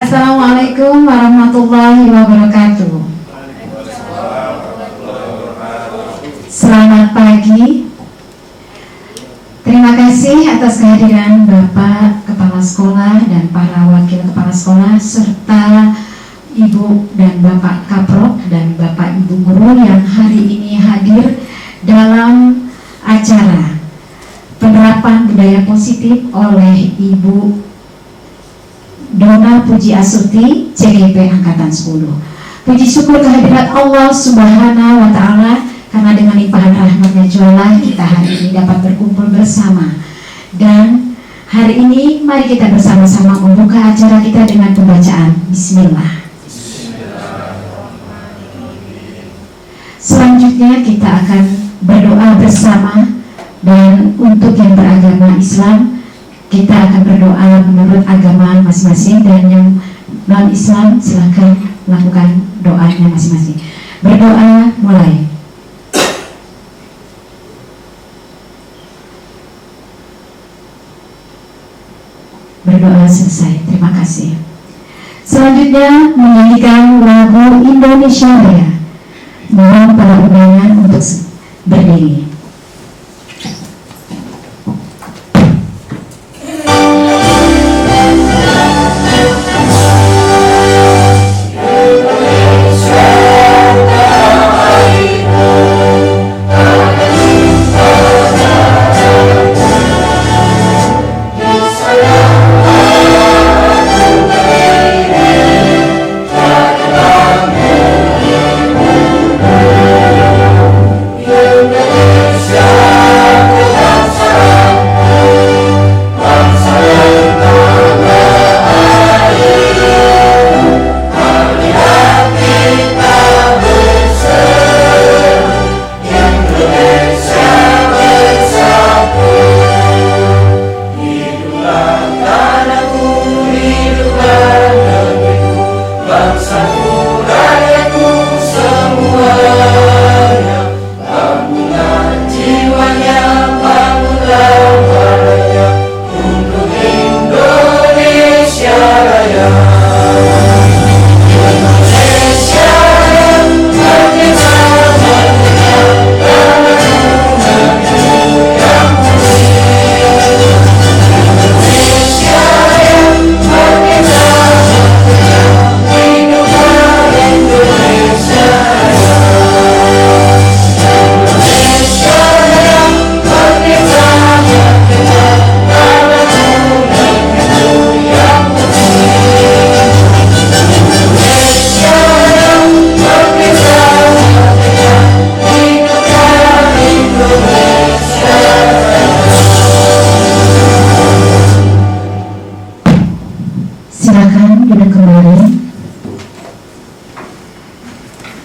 Assalamualaikum warahmatullahi wabarakatuh. Selamat pagi. Terima kasih atas kehadiran Bapak Kepala Sekolah dan para Wakil Kepala Sekolah serta Ibu dan Bapak Kaprok dan Bapak Ibu Guru yang hari ini hadir dalam acara penerapan budaya positif oleh Ibu Dona Puji Astuti, CGP Angkatan 10. Puji syukur kehadirat Allah Subhanahu wa Ta'ala, karena dengan limpahan rahmatnya jualah kita hari ini dapat berkumpul bersama. Dan hari ini mari kita bersama-sama membuka acara kita dengan pembacaan Bismillah. Selanjutnya kita akan berdoa bersama, dan untuk yang beragama Islam kita akan berdoa menurut agama masing-masing, dan yang non-Islam silakan melakukan doanya masing-masing. Berdoa mulai. Berdoa selesai, terima kasih. Selanjutnya menyanyikan lagu Indonesia Raya. Mohon para undangan untuk berdiri.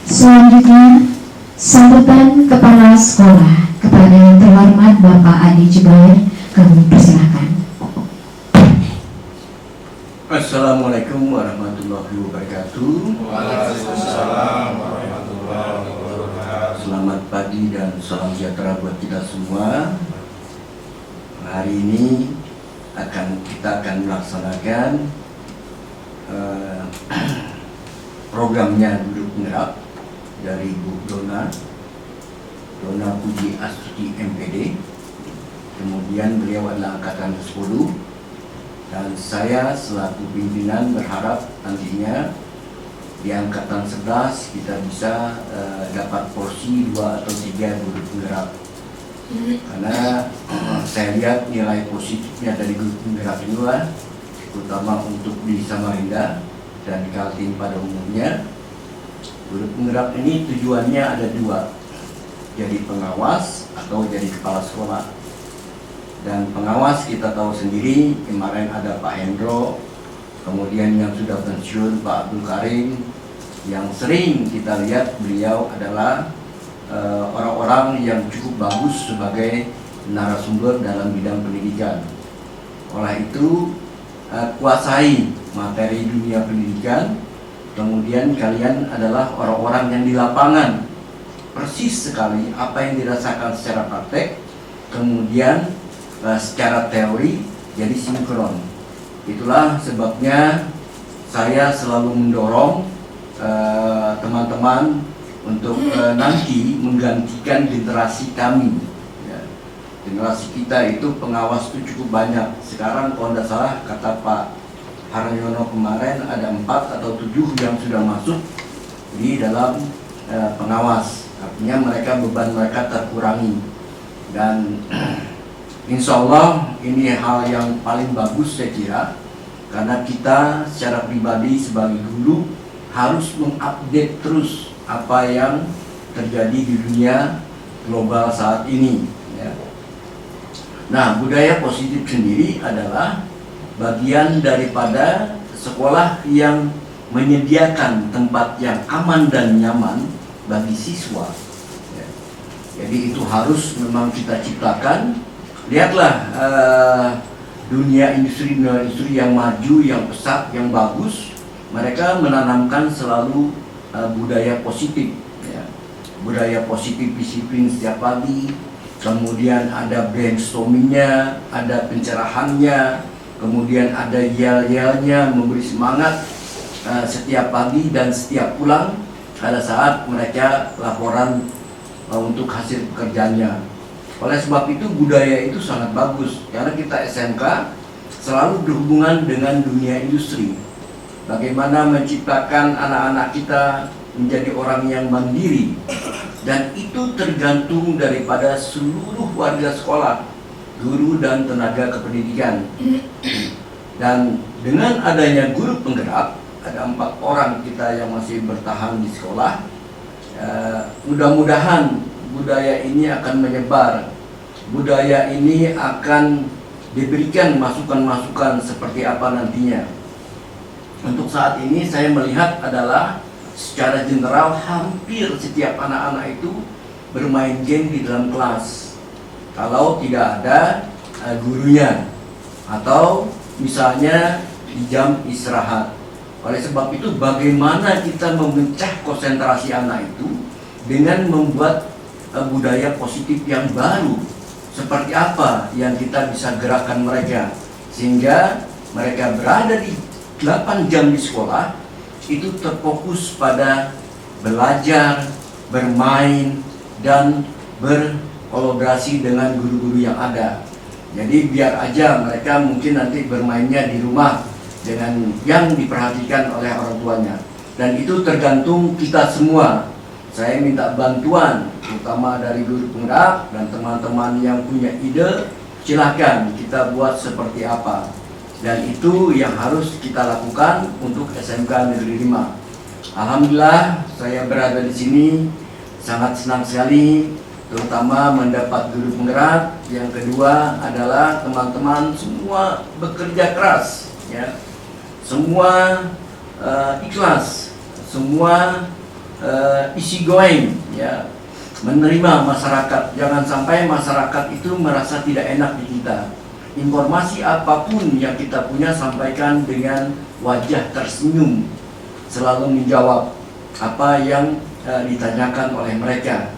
Selanjutnya, sambutan Kepala Sekolah kepada yang terhormat Bapak Adi Jubair, kami persilakan. Assalamualaikum warahmatullahi wabarakatuh. Waalaikumsalam warahmatullahi wabarakatuh. Selamat pagi dan salam sejahtera buat kita semua. Hari ini kita akan melaksanakan programnya duduk penggerak dari Bu Dona Puji Astuti MPD. Kemudian beliau adalah angkatan 10, dan saya selaku pimpinan berharap nantinya di angkatan 11 kita bisa dapat porsi 2 atau 3 duduk penggerak. Karena saya lihat nilai positifnya dari duduk penggerak inilah, terutama untuk di Samarinda dan di Kaltim pada umumnya. Duduk penggerak ini tujuannya ada 2, jadi pengawas atau jadi kepala sekolah. Dan pengawas kita tahu sendiri, kemarin ada Pak Hendro, kemudian yang sudah pensiun Pak Abdul Karim, yang sering kita lihat beliau adalah orang-orang yang cukup bagus sebagai narasumber dalam bidang pendidikan. Oleh itu, kuasai materi dunia pendidikan. Kemudian kalian adalah orang-orang yang di lapangan, persis sekali apa yang dirasakan secara praktek, kemudian secara teori jadi sinkron. Itulah sebabnya saya selalu mendorong teman-teman untuk nanti menggantikan generasi kami. Ya. Generasi kita itu pengawas itu cukup banyak. Sekarang kalau tidak salah kata Pak Haryono kemarin ada 4 atau 7 yang sudah masuk di dalam pengawas. Artinya beban mereka terkurangi. Dan insya Allah ini hal yang paling bagus saya kira, karena kita secara pribadi sebagai guru harus mengupdate terus apa yang terjadi di dunia global saat ini. Ya. Nah, budaya positif sendiri adalah bagian daripada sekolah yang menyediakan tempat yang aman dan nyaman bagi siswa. Ya. Jadi itu harus memang kita ciptakan. Lihatlah dunia industri yang maju, yang pesat, yang bagus, mereka menanamkan selalu budaya positif. Ya. Budaya positif disiplin setiap pagi, kemudian ada brainstormingnya, ada pencerahannya, kemudian ada yel-yelnya, memberi semangat setiap pagi dan setiap pulang pada saat mereka laporan untuk hasil pekerjaannya. Oleh sebab itu budaya itu sangat bagus, karena kita SMK selalu berhubungan dengan dunia industri. Bagaimana menciptakan anak-anak kita menjadi orang yang mandiri, dan itu tergantung daripada seluruh warga sekolah, guru dan tenaga kependidikan. Dan dengan adanya guru penggerak, ada 4 orang kita yang masih bertahan di sekolah. Mudah-mudahan budaya ini akan menyebar. Budaya ini akan diberikan masukan-masukan seperti apa nantinya. Untuk saat ini saya melihat adalah secara general hampir setiap anak-anak itu bermain game di dalam kelas. Kalau tidak ada gurunya, atau misalnya di jam istirahat. Oleh sebab itu bagaimana kita memecah konsentrasi anak itu dengan membuat budaya positif yang baru. Seperti apa yang kita bisa gerakkan mereka sehingga mereka berada di 8 jam di sekolah itu terfokus pada belajar, bermain, dan berkolaborasi dengan guru-guru yang ada. Jadi biar aja mereka mungkin nanti bermainnya di rumah dengan yang diperhatikan oleh orang tuanya. Dan itu tergantung kita semua. Saya minta bantuan, terutama dari guru penggerak dan teman-teman yang punya ide, silakan kita buat seperti apa. Dan itu yang harus kita lakukan untuk SMK Negeri 5. Alhamdulillah, saya berada di sini sangat senang sekali, terutama mendapat guru penggerak. Yang kedua adalah teman-teman semua bekerja keras, ya, semua ikhlas, semua easy going, ya, menerima masyarakat. Jangan sampai masyarakat itu merasa tidak enak di kita. Informasi apapun yang kita punya sampaikan dengan wajah tersenyum, selalu menjawab apa yang ditanyakan oleh mereka.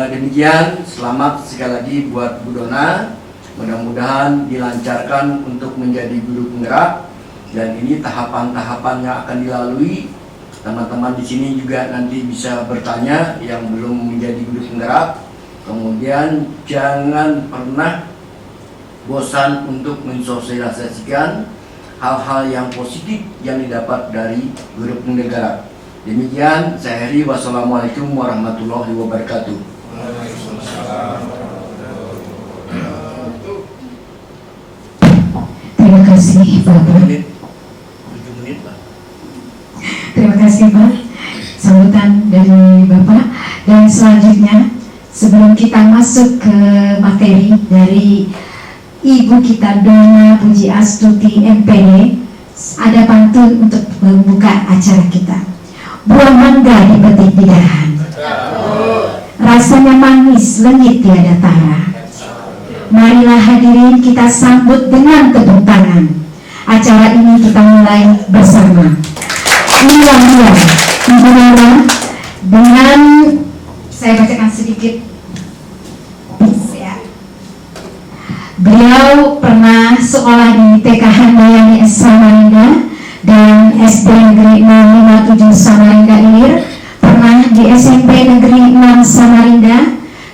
Demikian, selamat sekali lagi buat Bu Dona. Mudah-mudahan dilancarkan untuk menjadi guru penggerak, dan ini tahapan-tahapan yang akan dilalui. Teman-teman di sini juga nanti bisa bertanya yang belum menjadi guru penggerak. Kemudian jangan pernah bosan untuk mensosialisasikan hal-hal yang positif yang didapat dari guru penggerak. Demikian, saya akhiri. Wassalamualaikum warahmatullahi wabarakatuh. Terima kasih Bapak. 7 menit Pak. Terima kasih Pak, sambutan dari Bapak. Dan selanjutnya, sebelum kita masuk ke materi dari Ibu kita Dona Puji Astuti MPD, ada pantun untuk membuka acara kita. Buah mangga dipetik di dahan, rasanya manis lengit tiada tara. Marilah hadirin kita sambut dengan tepuk tangan. Acara ini kita mulai bersama. Inilah dia Ibu Dona, dengan saya bacakan sedikit. Beliau pernah sekolah di TK Handayani S. Samarinda, dan SD Negeri 657 Samarinda Ilir, pernah di SMP Negeri 6 Samarinda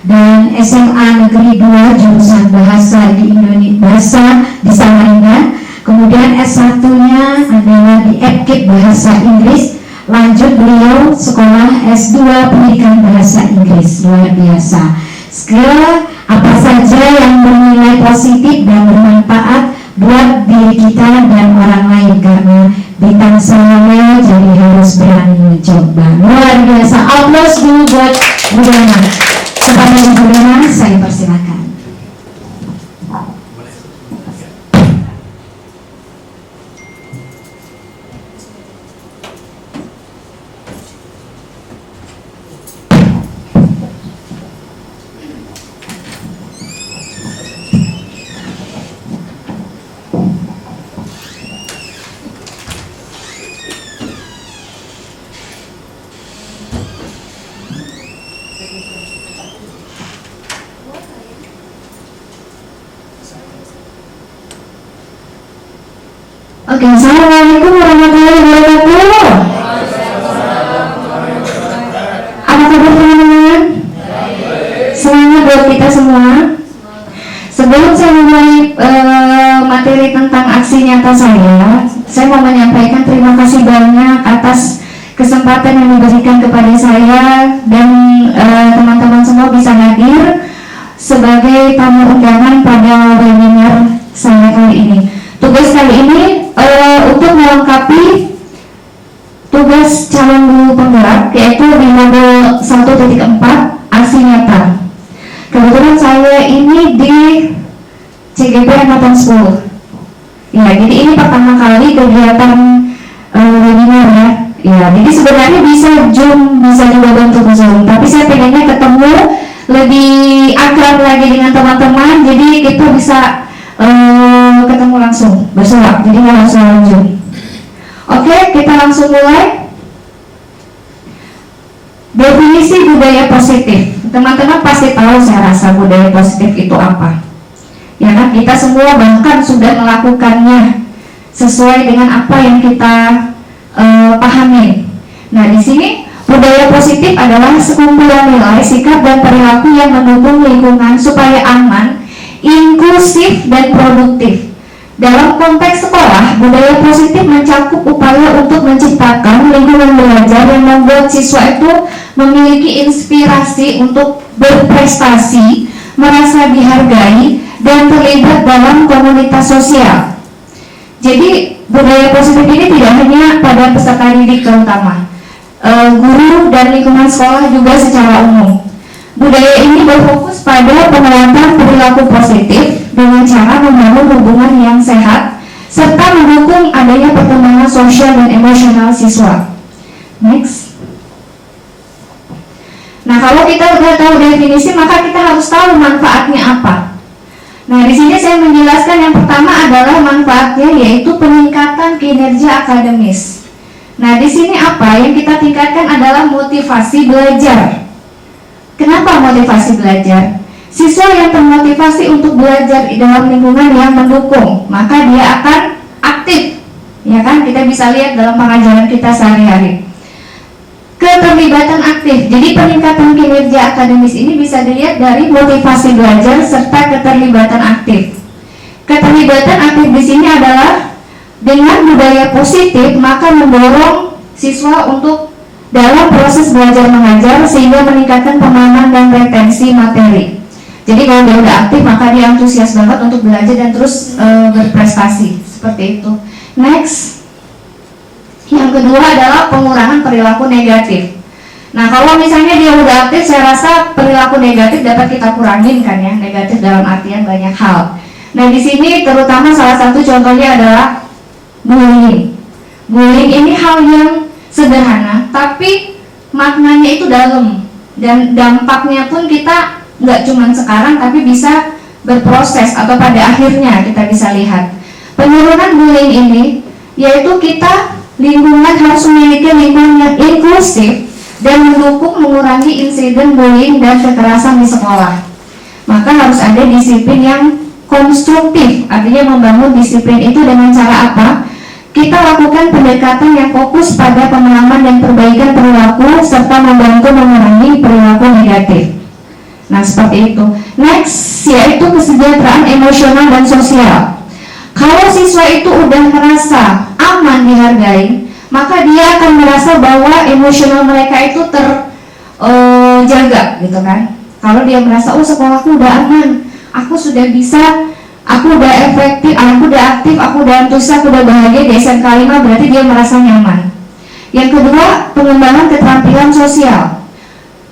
dan SMA Negeri 2 jurusan bahasa di Indonesia di Samarinda. Kemudian S1-nya adalah di FKIP Bahasa Inggris. Lanjut beliau sekolah S2 Pendidikan Bahasa Inggris. Luar biasa. Skill apa saja yang bernilai positif dan bermanfaat buat diri kita dan orang lain, karena bintang saya jadi harus berani mencoba. Luar biasa. Aplaus dulu buat Bu Dona. Kepada Bu Dona saya persilakan. Oke, assalamualaikum warahmatullahi wabarakatuh. Apa kabar teman-teman? Semangat buat kita semua. Sebelum saya mulai materi tentang aksi nyata saya mau menyampaikan terima kasih banyak atas kesempatan yang diberikan kepada saya dan teman-teman semua bisa hadir sebagai tamu undangan pada webinar saya kali ini. Tugas kali ini untuk melengkapi tugas calon guru penggerak, yaitu di model 1.4 aksi nyata. Kebetulan saya ini di CGP Angkatan 10. Ya, jadi ini pertama kali kegiatan webinar ya. Ya, jadi sebenarnya bisa Zoom, bisa juga bentuk Zoom, tapi saya pengennya ketemu lebih akrab lagi dengan teman-teman, jadi kita bisa ketemu langsung bersuara, jadi nggak harus lanjut. Oke, kita langsung mulai. Definisi budaya positif, teman-teman pasti tahu saya rasa budaya positif itu apa. Ya kan, kita semua bahkan sudah melakukannya sesuai dengan apa yang kita pahami. Nah, di sini budaya positif adalah sekumpulan nilai, sikap dan perilaku yang mendukung lingkungan supaya aman, inklusif dan produktif. Dalam konteks sekolah, budaya positif mencakup upaya untuk menciptakan lingkungan belajar yang membuat siswa itu memiliki inspirasi untuk berprestasi, merasa dihargai, dan terlibat dalam komunitas sosial. Jadi budaya positif ini tidak hanya pada peserta didik terutama, guru dan lingkungan sekolah juga secara umum. Budaya ini berfokus pada penguatan perilaku positif dengan cara membangun hubungan yang sehat serta mendukung adanya perkembangan sosial dan emosional siswa. Next. Nah, kalau kita sudah tahu definisi, maka kita harus tahu manfaatnya apa. Nah, di sini saya menjelaskan yang pertama adalah manfaatnya, yaitu peningkatan kinerja akademis. Nah, di sini apa yang kita tingkatkan adalah motivasi belajar. Kenapa motivasi belajar? Siswa yang termotivasi untuk belajar di dalam lingkungan yang mendukung, maka dia akan aktif. Ya kan, kita bisa lihat dalam pengajaran kita sehari-hari. Keterlibatan aktif. Jadi peningkatan kinerja akademis ini bisa dilihat dari motivasi belajar serta keterlibatan aktif. Keterlibatan aktif di sini adalah dengan budaya positif, maka mendorong siswa untuk dalam proses belajar mengajar sehingga meningkatkan pemahaman dan retensi materi. Jadi kalau dia udah aktif, maka dia antusias banget untuk belajar dan terus berprestasi. Seperti itu. Next. Yang kedua adalah pengurangan perilaku negatif. Nah, kalau misalnya dia udah aktif, saya rasa perilaku negatif dapat kita kurangin kan ya. Negatif dalam artian banyak hal. Nah, di sini terutama salah satu contohnya adalah bullying. Bullying ini hal yang sederhana, tapi maknanya itu dalam dan dampaknya pun kita nggak cuma sekarang, tapi bisa berproses atau pada akhirnya kita bisa lihat. Penurunan bullying ini yaitu kita lingkungan harus memiliki lingkungan yang inklusif dan mendukung mengurangi insiden bullying dan kekerasan di sekolah. Maka harus ada disiplin yang konstruktif, artinya membangun disiplin itu dengan cara apa? kita lakukan pendekatan yang fokus pada pemahaman dan perbaikan perilaku serta membantu mengurangi perilaku negatif. Nah, seperti itu. Next, yaitu kesejahteraan emosional dan sosial. Kalau siswa itu udah merasa aman dihargai, maka dia akan merasa bahwa emosional mereka itu terjaga, gitu kan. Kalau dia merasa, oh sekolahku udah aman, aku sudah bisa, aku udah efektif, aku udah aktif, aku udah antusias, aku udah bahagia di SMK 5, berarti dia merasa nyaman. Yang kedua, pengembangan keterampilan sosial.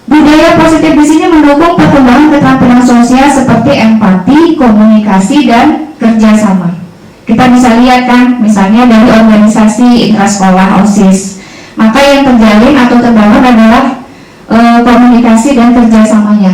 Budaya positif di sini mendukung perkembangan keterampilan sosial seperti empati, komunikasi, dan kerjasama. Kita bisa lihat kan, misalnya dari organisasi intrasekolah OSIS, maka yang terjalin atau terbangun adalah komunikasi dan kerjasamanya.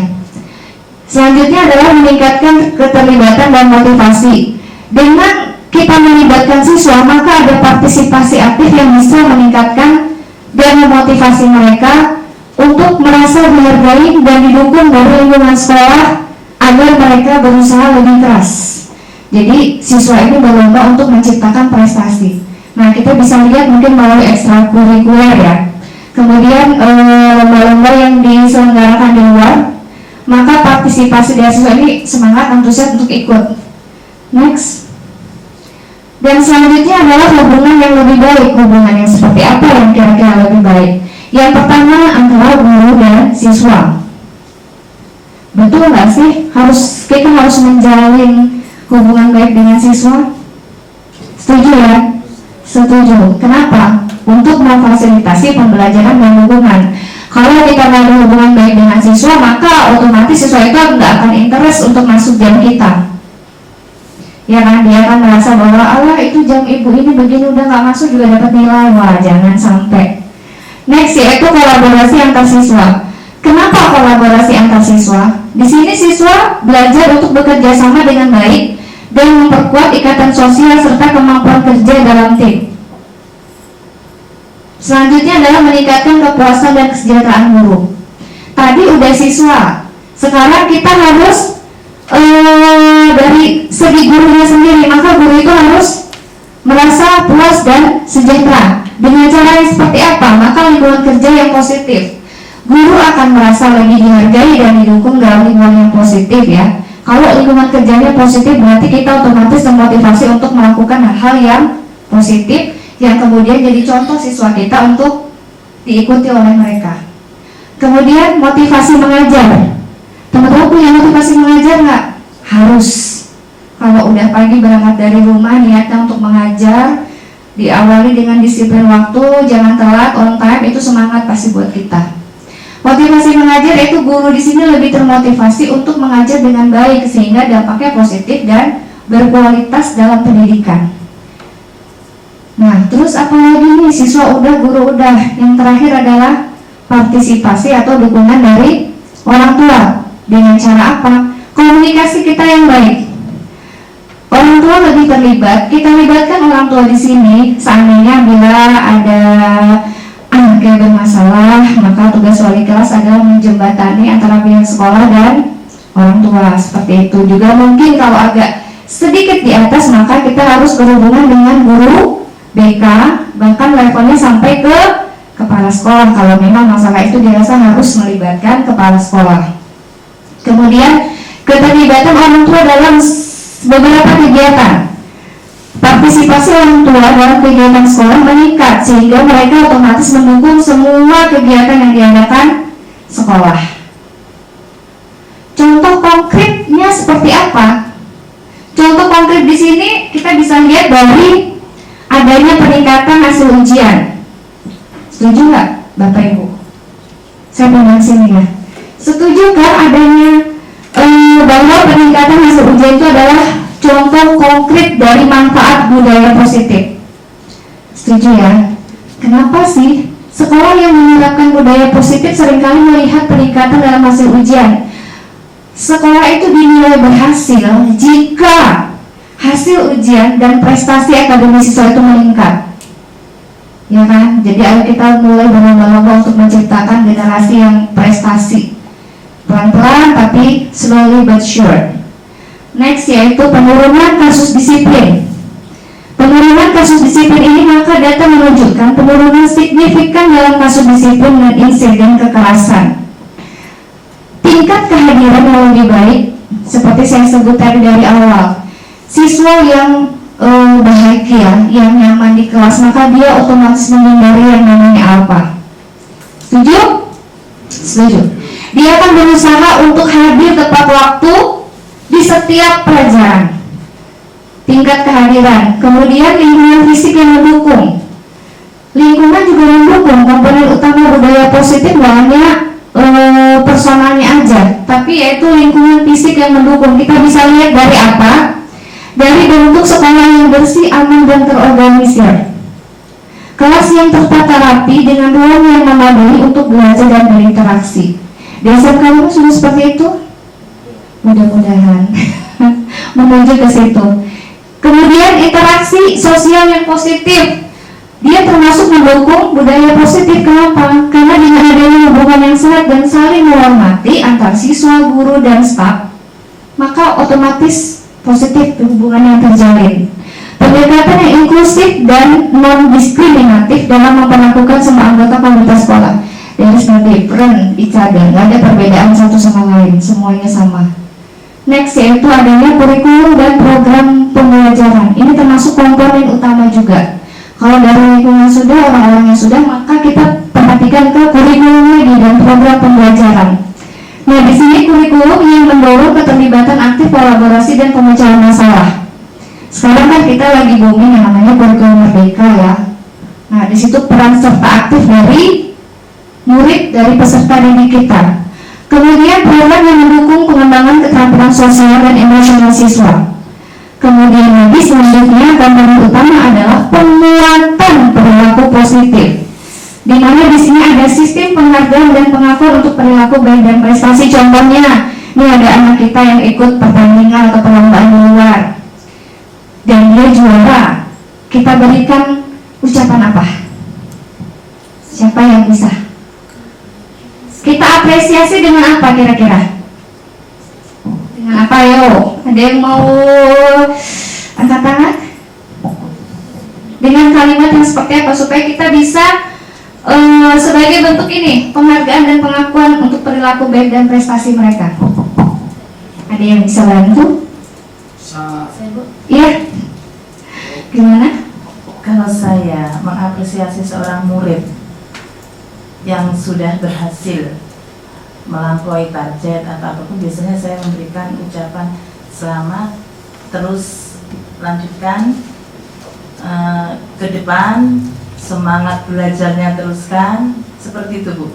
Selanjutnya adalah meningkatkan keterlibatan dan motivasi. Dengan kita melibatkan siswa, maka ada partisipasi aktif yang bisa meningkatkan dan memotivasi mereka untuk merasa dihargai dan didukung dari lingkungan sekolah agar mereka berusaha lebih keras. Jadi siswa ini berlomba untuk menciptakan prestasi. Nah, kita bisa lihat mungkin melalui ekstrakurikuler ya. Kemudian lomba-lomba yang diselenggarakan di luar, maka partisipasi dari siswa ini semangat, antusias untuk ikut. Next. Dan selanjutnya adalah hubungan yang lebih baik. Hubungan yang seperti apa yang kira-kira lebih baik? Yang pertama antara guru dan siswa. Betul nggak sih? Kita harus menjalin hubungan baik dengan siswa? Setuju ya? Setuju. Kenapa? Untuk memfasilitasi pembelajaran dan hubungan. Kalau kita nggak ada hubungan baik dengan siswa, maka otomatis siswa itu nggak akan interest untuk masuk jam kita. Ya kan, dia akan merasa bahwa Allah itu jam ibu ini begini udah nggak masuk juga dapat nilai. Wah, jangan sampai. Next yaitu kolaborasi antar siswa. Kenapa kolaborasi antar siswa? Di sini siswa belajar untuk bekerja sama dengan baik dan memperkuat ikatan sosial serta kemampuan kerja dalam tim. Selanjutnya adalah meningkatkan kepuasan dan kesejahteraan guru. Tadi udah siswa, sekarang kita harus dari segi gurunya sendiri, maka guru itu harus merasa puas dan sejahtera. Dengan cara yang seperti apa? Maka lingkungan kerja yang positif. Guru akan merasa lebih dihargai dan didukung dalam lingkungan yang positif ya. Kalau lingkungan kerjanya positif, berarti kita otomatis termotivasi untuk melakukan hal-hal yang positif yang kemudian jadi contoh siswa kita untuk diikuti oleh mereka. Kemudian motivasi mengajar. Teman-teman punya motivasi mengajar nggak? Harus. Kalau udah pagi berangkat dari rumah niatnya untuk mengajar, diawali dengan disiplin waktu, jangan telat, on time, itu semangat pasti buat kita. Motivasi mengajar itu guru di sini lebih termotivasi untuk mengajar dengan baik sehingga dampaknya positif dan berkualitas dalam pendidikan. Nah, terus apa lagi nih? Siswa udah, guru udah. Yang terakhir adalah partisipasi atau dukungan dari orang tua. Dengan cara apa? Komunikasi kita yang baik. Orang tua lebih terlibat. Kita libatkan orang tua di sini. Seandainya bila ada anak yang bermasalah, maka tugas wali kelas adalah menjembatani antara pihak sekolah dan orang tua. Seperti itu. Juga mungkin kalau agak sedikit di atas, maka kita harus berhubungan dengan guru BK, bahkan levelnya sampai ke kepala sekolah kalau memang masalah itu dirasa harus melibatkan kepala sekolah. Kemudian keterlibatan orang tua dalam beberapa kegiatan. Partisipasi orang tua dalam kegiatan sekolah meningkat sehingga mereka otomatis mendukung semua kegiatan yang diadakan sekolah. Contoh konkretnya seperti apa? Contoh konkret di sini kita bisa lihat dari adanya peningkatan hasil ujian. Setuju nggak Bapak Ibu? Saya pindah sini ya. Setuju kan adanya bahwa peningkatan hasil ujian itu adalah contoh konkret dari manfaat budaya positif? Setuju ya? Kenapa sih sekolah yang menerapkan budaya positif seringkali melihat peningkatan dalam hasil ujian? Sekolah itu dinilai berhasil jika hasil ujian dan prestasi akademis siswa itu meningkat, ya kan? Jadi ayo kita mulai berlomba-lomba untuk menciptakan generasi yang prestasi, pelan-pelan tapi slowly but sure. Next yaitu penurunan kasus disiplin. Penurunan kasus disiplin ini, maka data menunjukkan penurunan signifikan dalam kasus disiplin dan insiden kekerasan. Tingkat kehadiran yang lebih baik, seperti saya sebut tadi dari awal, siswa yang bahagia, yang nyaman di kelas, maka dia otomatis menghindari yang namanya alpa. Setuju? Setuju. Dia akan berusaha untuk hadir tepat waktu di setiap pelajaran. Tingkat kehadiran, kemudian lingkungan fisik yang mendukung. Lingkungan juga mendukung. Komponen utama budaya positif nggak hanya personalnya aja, tapi yaitu lingkungan fisik yang mendukung. Kita bisa lihat dari apa? Dari bentuk sekolah yang bersih, aman, dan terorganisir. Kelas yang tertata rapi dengan ruang yang memadai untuk belajar dan berinteraksi. Dasar kamu sudah seperti itu? Mudah-mudahan menuju ke situ. Kemudian interaksi sosial yang positif. Dia termasuk mendukung budaya positif. Kenapa? Karena dengan adanya hubungan yang sehat dan saling menghormati antar siswa, guru, dan staf, maka otomatis positif hubungan yang terjalin. Pendekatan yang inklusif dan non-diskriminatif dalam memperlakukan semua anggota komunitas sekolah. There is no different each other, nggak ada perbedaan satu sama lain, semuanya sama. Next, yaitu adanya kurikulum dan program pembelajaran. Ini termasuk komponen utama juga. Kalau dari lingkungan sudah, orang-orangnya sudah, maka kita perhatikan ke kurikulum lagi dan program pembelajaran. Nah, di sini kurikulum yang mendorong keterlibatan aktif, kolaborasi, dan pemecahan masalah. Sekarang kan kita lagi booming yang namanya kurikulum merdeka ya. Nah, di situ peran serta aktif dari murid, dari peserta didik kita. Kemudian program yang mendukung pengembangan keterampilan sosial dan emosional siswa. Kemudian lagi selanjutnya komponen utama adalah penguatan perilaku positif. Di mana di sini ada sistem penghargaan dan pengakuan untuk perilaku baik dan prestasi. Contohnya, ini ada anak kita yang ikut pertandingan atau perlombaan di luar dan dia juara. Kita berikan ucapan apa? Siapa yang bisa? Kita apresiasi dengan apa kira-kira? Dengan apa yo? Ada yang mau angkat tangan? Dengan kalimat yang seperti apa supaya kita bisa sebagai bentuk ini penghargaan dan pengakuan untuk perilaku baik dan prestasi mereka. Ada yang bisa bantu? Iya. Gimana? Kalau saya mengapresiasi seorang murid yang sudah berhasil melampaui target atau apapun, biasanya saya memberikan ucapan selamat, terus lanjutkan ke depan, semangat belajarnya teruskan, seperti itu Bu.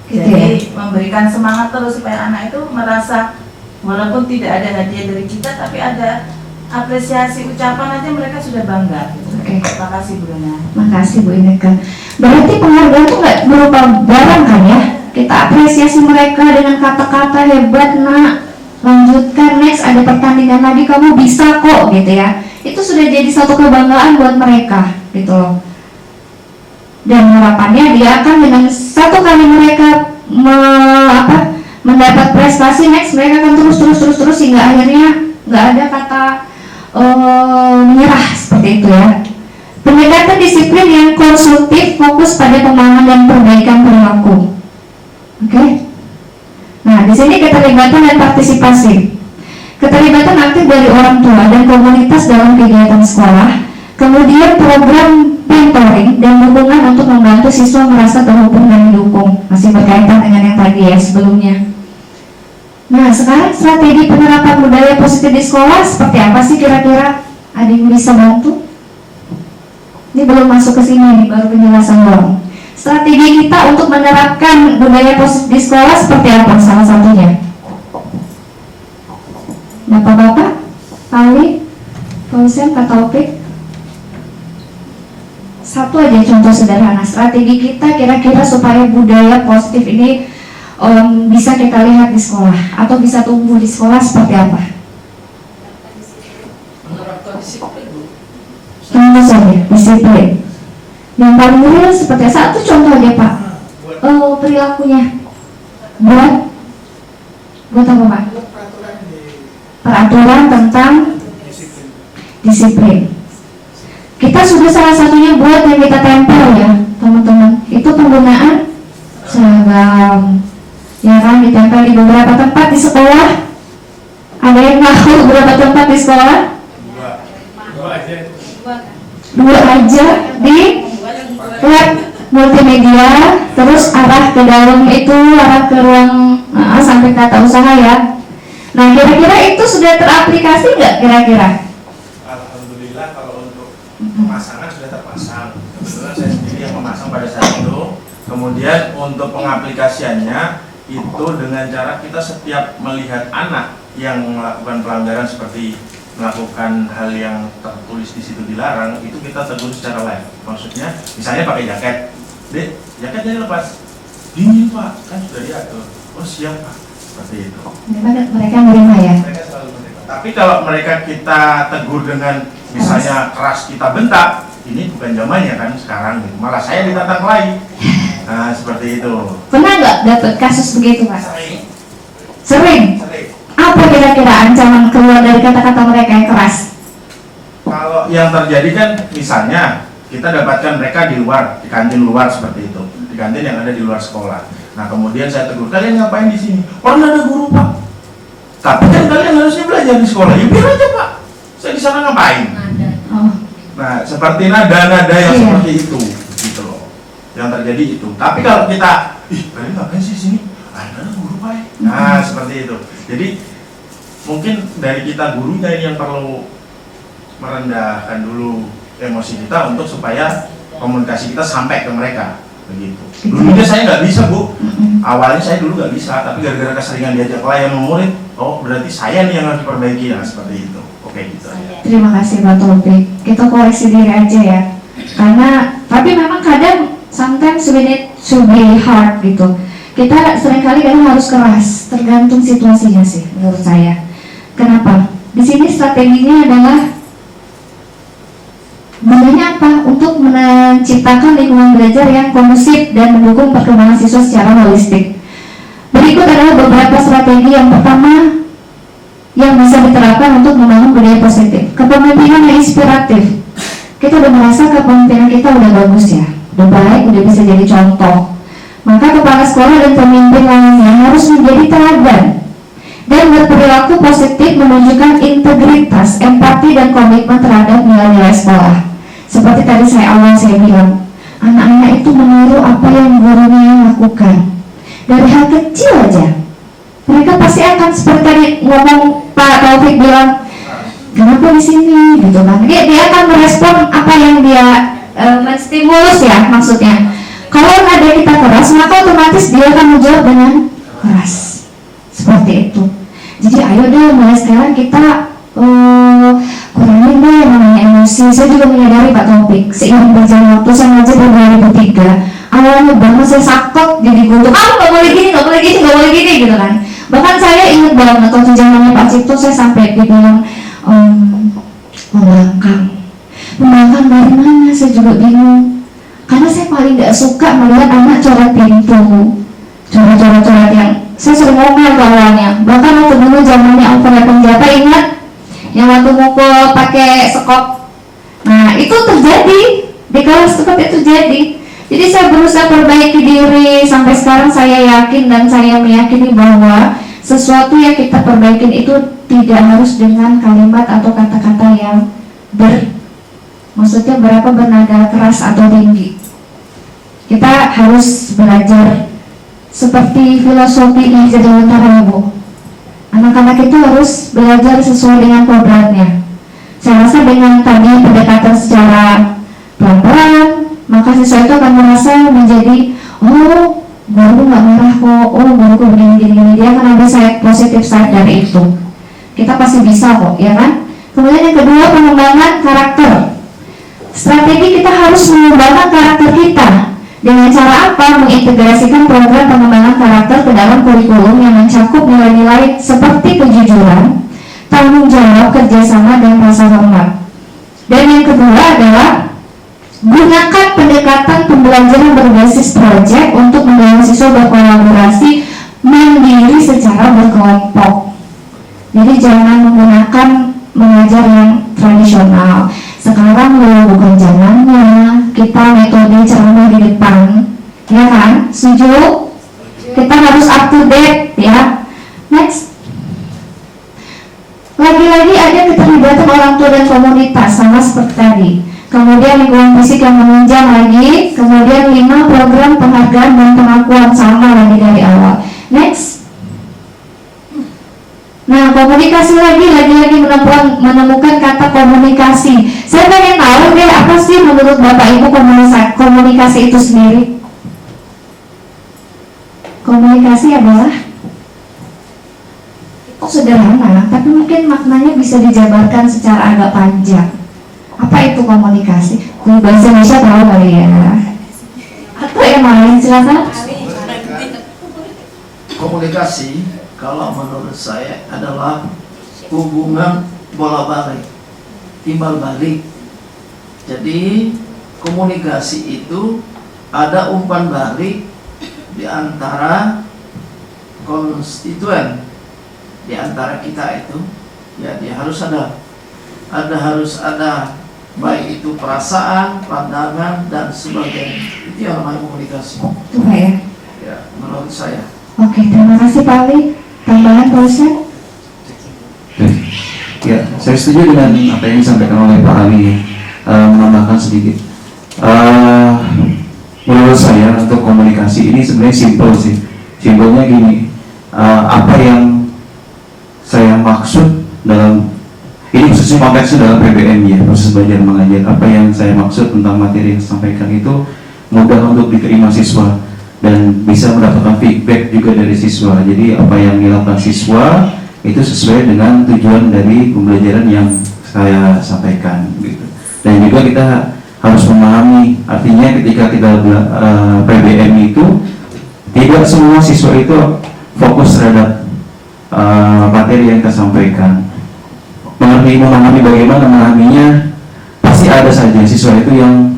Jadi memberikan semangat terus supaya anak itu merasa walaupun tidak ada hadiah dari kita, tapi ada apresiasi ucapan aja mereka sudah bangga. Oke. Terima kasih Bu Dona. Makasih Bu Ineka. Berarti penghargaan itu nggak berupa barang kan ya? Kita apresiasi mereka dengan kata-kata hebat nak, lanjutkan, next, ada pertandingan lagi, kamu bisa kok gitu ya. Itu sudah jadi satu kebanggaan buat mereka gitu loh. Dan harapannya dia akan dengan satu kali mereka mendapat prestasi, next mereka akan terus hingga akhirnya nggak ada kata menyerah seperti itu ya. Pendekatan disiplin yang konstruktif fokus pada pemahaman dan perbaikan perilaku. Oke. Nah, di sini keterlibatan dan partisipasi. Keterlibatan aktif dari orang tua dan komunitas dalam kegiatan sekolah. Kemudian program mentoring dan dukungan untuk membantu siswa merasa terhubung dan didukung. Masih berkaitan dengan yang tadi ya sebelumnya. Nah, sekarang strategi penerapan budaya positif di sekolah seperti apa sih kira-kira? Ada yang bisa bantu? Ini belum masuk ke sini nih, baru penjelasan doang. Strategi kita untuk menerapkan budaya positif di sekolah seperti apa salah satunya? Bapak-bapak, Pak Ali, Pak Hussein, Pak Taufik. Satu aja contoh sederhana strategi kita kira-kira supaya budaya positif ini bisa kita lihat di sekolah atau bisa tumbuh di sekolah seperti apa? Contoh saja, disiplin. Yang paling real seperti satu contoh aja Pak. Perilakunya buat apa Pak? Peraturan tentang disiplin. Kita kita sudah salah satunya buat yang kita tempel ya teman-teman, itu penggunaan seragam ya kan, ditempel di beberapa tempat di sekolah. Ada yang tahu beberapa tempat di sekolah? Dua aja di lab multimedia, terus arah ke dalam itu arah ke ruang sampai tata usaha ya. Nah kira-kira itu sudah teraplikasi nggak kira-kira? Alhamdulillah kalau untuk pemasangan sudah terpasang. Kebetulan saya sendiri yang memasang pada saat itu. Kemudian untuk pengaplikasiannya itu dengan cara kita setiap melihat anak yang melakukan pelanggaran seperti melakukan hal yang tertulis di situ dilarang, itu kita tegur secara live. Maksudnya misalnya pakai jaket, Dek, jaketnya lepas. Dingin Pak, kan sudah diatur. Oh siap Pak, seperti itu. Mereka menerima ya. Mereka selalu menerima. Tapi kalau mereka kita tegur dengan misalnya keras kita bentak, ini bukan zamannya kan sekarang, malah saya ditantang lagi. Nah seperti itu. Pernah nggak dapat kasus begitu Pak? Sering. Sering. Apa kira-kira ancaman keluar dari kata-kata mereka yang keras? Kalau yang terjadi kan misalnya kita dapatkan mereka di luar, di kantin luar seperti itu, di kantin yang ada di luar sekolah. Nah kemudian saya tegur, kalian ngapain di sini? Orang ada guru Pak. Tapi kan kalian harusnya belajar di sekolah. Ya biar aja Pak. Saya di sana ngapain? Oh. Nah seperti nada-nada yang seperti itu, gitu loh. Yang terjadi itu. Tapi kalau kita, kalian ngapain sih di sini? Ada guru Pak. Nah seperti itu. Jadi mungkin dari kita gurunya ini yang perlu merendahkan dulu emosi kita untuk supaya komunikasi kita sampai ke mereka begitu. Dulunya saya nggak bisa Bu, awalnya saya dulu nggak bisa, tapi gara-gara keseringan diajak klien murid, oh berarti saya nih yang harus diperbaiki ya seperti itu. Oke gitu. Terima kasih Pak Taufik. Kita koreksi diri aja ya. Karena tapi memang kadang sometimes we need to be hard gitu. Kita seringkali kadang harus keras, tergantung situasinya sih menurut saya. Kenapa? Di sini strateginya adalah gunanya apa? Untuk menciptakan lingkungan belajar yang kondusif dan mendukung perkembangan siswa secara holistik. Berikut adalah beberapa strategi. Yang pertama yang bisa diterapkan untuk membangun budaya positif, kepemimpinan yang inspiratif. Kita udah merasa kepemimpinan kita udah bagus ya, udah baik, udah bisa jadi contoh. Maka kepala sekolah dan pemimpin lainnya harus menjadi teladan dan berperilaku positif, menunjukkan integritas, empati, dan komitmen terhadap nilai-nilai sekolah. Seperti tadi saya bilang, anak-anak itu meniru apa yang gurunya lakukan. Dari hal kecil aja, mereka pasti akan seperti tadi ngomong Pak Taufik bilang, kenapa di sini, gitu kan? Dia akan merespon apa yang dia menstimulus ya maksudnya. Kalau nada kita keras, maka otomatis dia akan menjawab dengan keras. Seperti itu. Jadi ayo deh mulai sekarang kita kurangin deh namanya emosi. Saya juga menyadari Pak Taufik, seiring berjalan waktu saya ngajar dari 2003. Awalnya banget saya sakit jadi kutuk, nggak boleh gini, nggak boleh gini, nggak boleh gini gitu kan. Bahkan saya ingat banget waktu zamannya Pak Cipto, saya sampai dibilang membangkang dari mana, saya juga bingung. Karena saya paling nggak suka melihat anak coret pintu, coret yang saya sering ngomel ke awalnya. Bahkan waktu dulu zamannya Om Penjata, ingat yang waktu mukul pakai sekop. Nah itu terjadi di kelas seperti itu terjadi. Jadi saya berusaha perbaiki diri. Sampai sekarang saya yakin dan saya meyakini bahwa sesuatu yang kita perbaikin itu tidak harus dengan kalimat atau kata-kata yang maksudnya berapa bernada keras atau tinggi. Kita harus belajar seperti filosofi di Jatiwanara, Bu. Anak-anak itu harus belajar sesuai dengan kodratnya. Saya rasa dengan tadi pendekatan secara pelan-pelan, maka siswa itu akan merasa menjadi, oh guru nggak marah kok, oh guruku begini-gini. Dia akan ada side positif side dari itu. Kita pasti bisa kok, ya kan? Kemudian yang kedua, pengembangan karakter. Strategi kita harus mengembangkan karakter kita. Dengan cara apa? Mengintegrasikan program pengembangan karakter ke dalam kurikulum yang mencakup nilai-nilai seperti kejujuran, tanggung jawab, kerjasama, dan rasa hormat. Dan yang kedua adalah gunakan pendekatan pembelajaran berbasis proyek untuk mendorong siswa berkolaborasi mandiri secara berkelompok. Jadi jangan menggunakan mengajar yang tradisional. sekarang loh, bukan zamannya kita metode ceramah di depan, ya kan? Setuju? Kita harus up to date, ya. Next. Lagi-lagi ada keterlibatan orang tua dan komunitas, sama seperti tadi. Kemudian lingkungan fisik yang menunjang lagi. Kemudian 5 program penghargaan dan pengakuan, sama lagi dari awal. Next. Nah, komunikasi lagi menemukan kata komunikasi. Saya pengen tahu deh, apa sih menurut Bapak Ibu komunikasi itu sendiri? Komunikasi adalah sederhana, tapi mungkin maknanya bisa dijabarkan secara agak panjang. Apa itu komunikasi? Bahasa Indonesia tahu kali ya? Atau yang lain, silakan. Komunikasi, kalau menurut saya adalah hubungan bola balik, timbal balik. Jadi komunikasi itu ada umpan balik di antara konstituen, di antara kita itu, ya dia harus ada baik itu perasaan, pandangan dan sebagainya. Itu yang namanya komunikasi. Itu Pak ya? Ya, menurut saya. Oke, terima kasih Pak Ali. Tambahan Pak Ustaz? Ya, saya setuju dengan apa yang disampaikan oleh Pak Ali. Menambahkan sedikit. Menurut saya untuk komunikasi ini sebenarnya simpel sih. Simpelnya gini, apa yang saya maksud dalam ini khususnya konteksnya dalam PBM ya, proses belajar mengajar. Apa yang saya maksud tentang materi yang disampaikan itu mudah untuk diterima siswa dan bisa mendapatkan feedback juga dari siswa. Jadi apa yang dilakukan siswa itu sesuai dengan tujuan dari pembelajaran yang saya sampaikan gitu. Dan juga kita harus memahami, artinya ketika kita PBM itu tidak semua siswa itu fokus terhadap materi yang kita sampaikan. Memahami bagaimana memahaminya, pasti ada saja siswa itu yang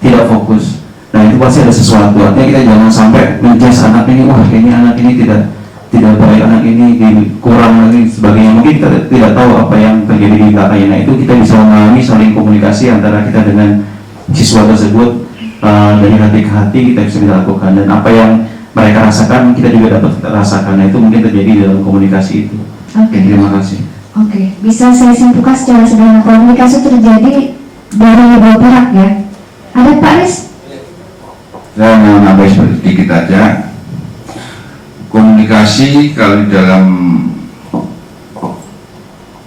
tidak fokus. Nah itu pasti ada sesuatu. Artinya kita jangan sampai menjudge anak ini, wah ini anak ini tidak baik, anak ini kurang lagi sebagainya. Mungkin kita tidak tahu apa yang terjadi di belakangnya. Nah itu kita bisa memahami, saling komunikasi antara kita dengan siswa tersebut, dari hati ke hati kita bisa lakukan, dan apa yang mereka rasakan kita juga dapat rasakan. Nah itu mungkin terjadi dalam komunikasi itu. Oke. Terima kasih. Oke, bisa saya simpulkan secara sederhana, komunikasi terjadi dari dua pihak ya. Ada Pak Riz? Saya mau nambah sedikit aja. Komunikasi kalau di dalam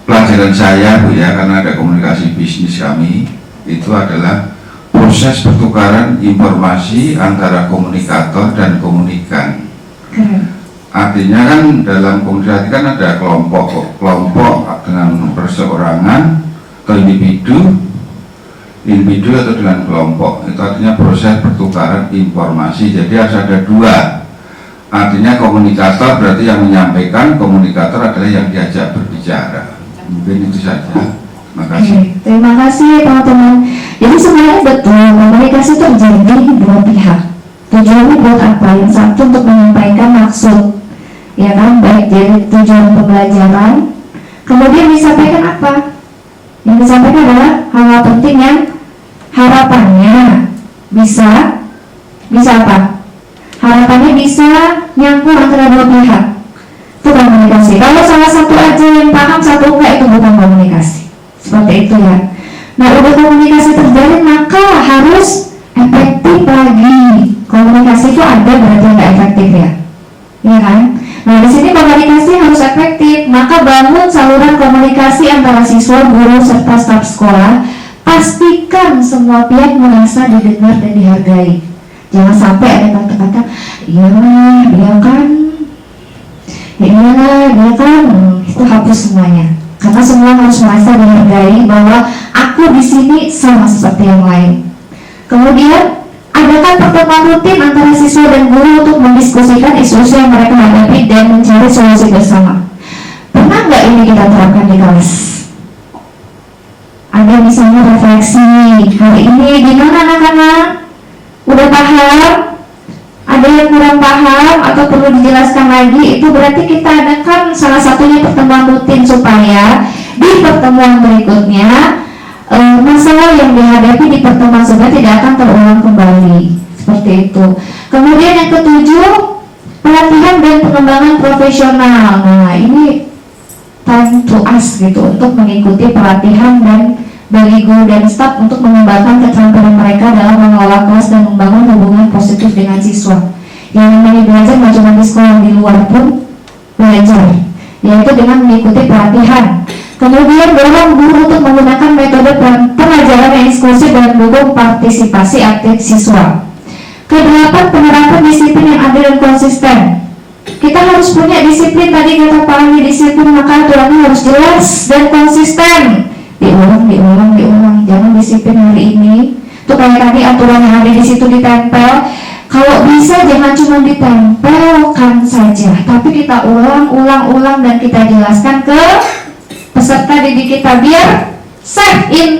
pelajaran saya Bu ya, karena ada komunikasi bisnis kami, itu adalah proses pertukaran informasi antara komunikator dan komunikan. Keren. Artinya kan dalam komunikasi kan ada kelompok dengan perseorangan atau individu atau dengan kelompok. Itu artinya proses pertukaran informasi. Jadi harus ada dua. Artinya komunikator berarti yang menyampaikan, komunikator adalah yang diajak berbicara. Mungkin itu saja. Terima kasih. Oke, terima kasih teman-teman. Jadi sebenarnya betul komunikasi terjadi di dua pihak. Tujuannya buat apa? Yang satu untuk menyampaikan maksud, ya kan, baik dari tujuan pembelajaran. Kemudian disampaikan apa? Yang disampaikan adalah hal-hal penting yang harapannya bisa apa? Harapannya bisa nyambung antara dua pihak. Itu komunikasi. Kalau salah satu aja yang paham, satu enggak, itu bukan komunikasi. Seperti itu ya. Nah, udah komunikasi terjalin, maka harus efektif lagi. Komunikasi itu ada berarti nggak efektif ya, ya kan? Nah di sini komunikasi harus efektif, maka bangun saluran komunikasi antara siswa, guru serta staf sekolah. Pastikan semua pihak merasa didengar dan dihargai. Jangan sampai ada kata-kata, iyalah dia kan, itu hapus semuanya. Karena semua harus merasa dihargai bahwa aku di sini sama seperti yang lain. Kemudian adakan pertemuan rutin antara siswa dan guru untuk mendiskusikan isu-isu yang mereka hadapi dan mencari solusi bersama. Pernah nggak ini kita terapkan di kelas? Ada misalnya refleksi, hari ini gimana anak-anak? Udah paham? Ada yang kurang paham atau perlu dijelaskan lagi? Itu berarti kita adakan salah satunya pertemuan rutin supaya di pertemuan berikutnya masalah yang dihadapi di pertemuan sebenarnya tidak akan terulang kembali, seperti itu. Kemudian yang ketujuh, pelatihan dan pengembangan profesional. Nah, ini time to us gitu, untuk mengikuti pelatihan dan dari guru dan staf untuk mengembangkan keterampilan mereka dalam mengelola kelas dan membangun hubungan positif dengan siswa. Yang namanya belajar nggak cuma di sekolah, di luar pun belajar, yaitu dengan mengikuti pelatihan. Kemudian dorong guru untuk menggunakan metode pengajaran yang inklusif dan mendukung partisipasi aktif siswa. Kedelapan, penerapan disiplin yang adil dan konsisten. Kita harus punya disiplin, tadi kata Pak Andi, disiplin, maka aturannya harus jelas dan konsisten. Diulang. Jangan disiplin hari ini. Tuh kayak tadi aturan yang ada di situ ditempel. Kalau bisa jangan cuma ditempelkan saja, tapi kita ulang dan kita jelaskan ke peserta didik kita biar save in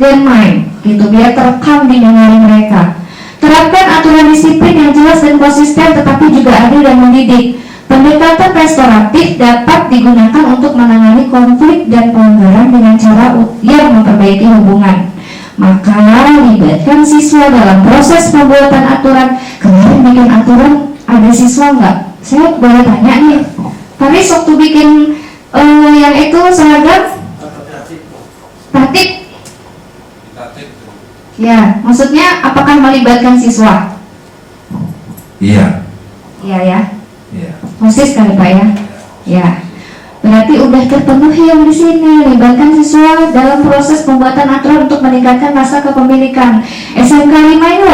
their mind, gitu, biar terekam di memori mereka. Terapkan aturan disiplin yang jelas dan konsisten, tetapi juga adil dan mendidik. Pendekatan restoratif dapat digunakan untuk menangani konflik dan pelanggaran dengan cara yang memperbaiki hubungan. Maka libatkan siswa dalam proses pembuatan aturan. Kemarin bikin aturan ada siswa nggak? Saya boleh tanya nih. Tadi waktu bikin yang itu seragam tatip. Ya, maksudnya apakah melibatkan siswa? Iya. Iya ya. Iya. Persis kali Pak ya. Ya. Berarti udah terpenuhi yang di sini, libatkan siswa dalam proses pembuatan aturan untuk meningkatkan rasa kepemilikan. SMK 5 itu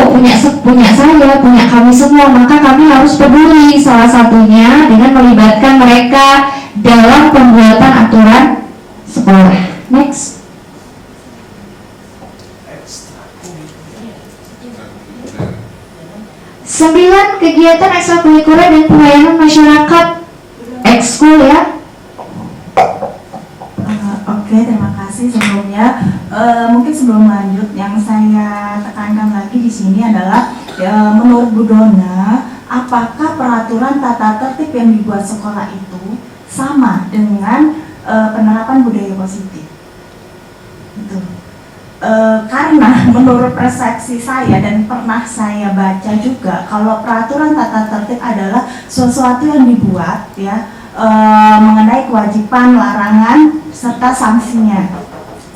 punya saya, punya kami semua, maka kami harus peduli, salah satunya dengan melibatkan mereka dalam pembuatan aturan sekolah. Next. Sembilan, kegiatan ekstrakurikuler dan pelayanan masyarakat ekskul ya. Oke, terima kasih sebelumnya. Mungkin sebelum lanjut, yang saya tekankan lagi di sini adalah menurut Bu Dona, apakah peraturan tata tertib yang dibuat sekolah itu sama dengan penerapan budaya positif? Itu. Karena menurut persepsi saya dan pernah saya baca juga, kalau peraturan tata tertib adalah sesuatu yang dibuat ya mengenai kewajiban, larangan, serta sanksinya.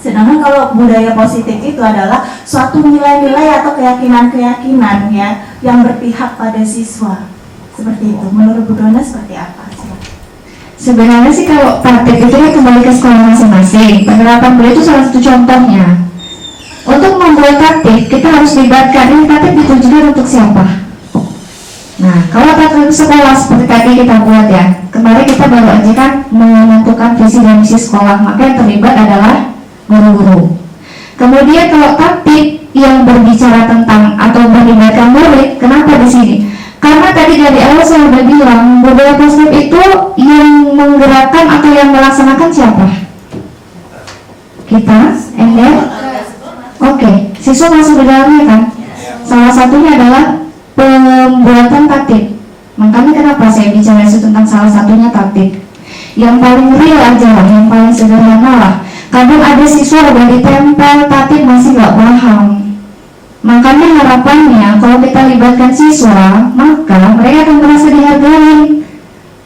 Sedangkan kalau budaya positif itu adalah suatu nilai-nilai atau keyakinan-keyakinan ya yang berpihak pada siswa. Seperti itu. Menurut Bu Dona seperti apa? Sebenarnya sih kalau praktek itu ya kembali ke sekolah masing-masing. Penerapan budaya itu salah satu contohnya. Untuk membuat tatib, kita harus libatkan, ini tatib ditujukan untuk siapa? Nah, kalau tatib sekolah seperti tadi kita buat ya, kemarin kita baru aja kan menentukan visi dan misi sekolah, maka yang terlibat adalah guru-guru. Kemudian kalau tatib yang berbicara tentang atau melibatkan murid, kenapa di sini? Karena tadi dari awal saya sudah bilang, budaya positif itu yang menggerakkan atau yang melaksanakan siapa? Kita, Oke, siswa masuk di dalamnya kan? Salah satunya adalah pembuatan tatib. Makanya kenapa saya bicara tentang salah satunya tatib? Yang paling real aja lah, yang paling sederhana lah. Kadang ada siswa udah ditempel tatib masih nggak paham. Makanya harapannya kalau kita libatkan siswa, maka mereka akan merasa dihargai.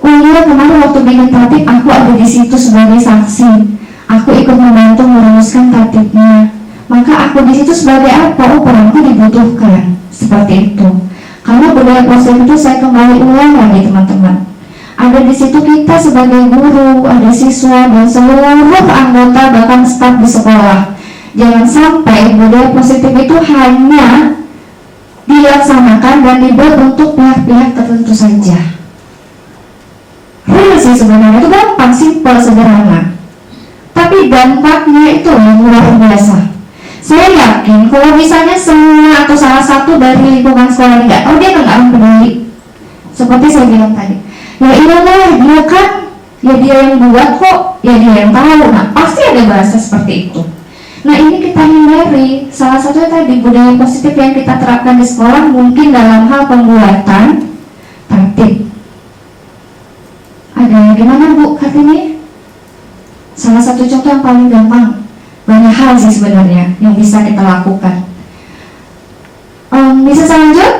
Oh iya, kemarin waktu bikin tatib aku ada di situ sebagai saksi. Aku ikut membantu merumuskan tatibnya. Maka aku di situ sebagai apa? Oh, peranku dibutuhkan. Seperti itu. Karena budaya positif itu saya kembali ulang lagi teman-teman. Ada di situ kita sebagai guru, ada siswa dan seluruh anggota bahkan staf di sekolah. Jangan sampai budaya positif itu hanya dilaksanakan dan dibuat untuk pihak-pihak tertentu saja. Real sih sebenarnya itu gampang, simpel, sederhana. Tapi dampaknya itu luar biasa. Saya yakin kalau misalnya semua atau salah satu dari lingkungan sekolah enggak tahu, dia nggak peduli. Seperti saya bilang tadi, ya iyalah dia kan, ya dia yang buat kok, ya dia yang tahu. Nah pasti ada bahasa seperti itu. Nah ini kita hindari. Salah satunya tadi budaya positif yang kita terapkan di sekolah mungkin dalam hal pembuatan tatib. Ada gimana Bu Kartini? Salah satu contoh yang paling gampang. Banyak hal sih sebenarnya yang bisa kita lakukan. Bisa saya lanjut?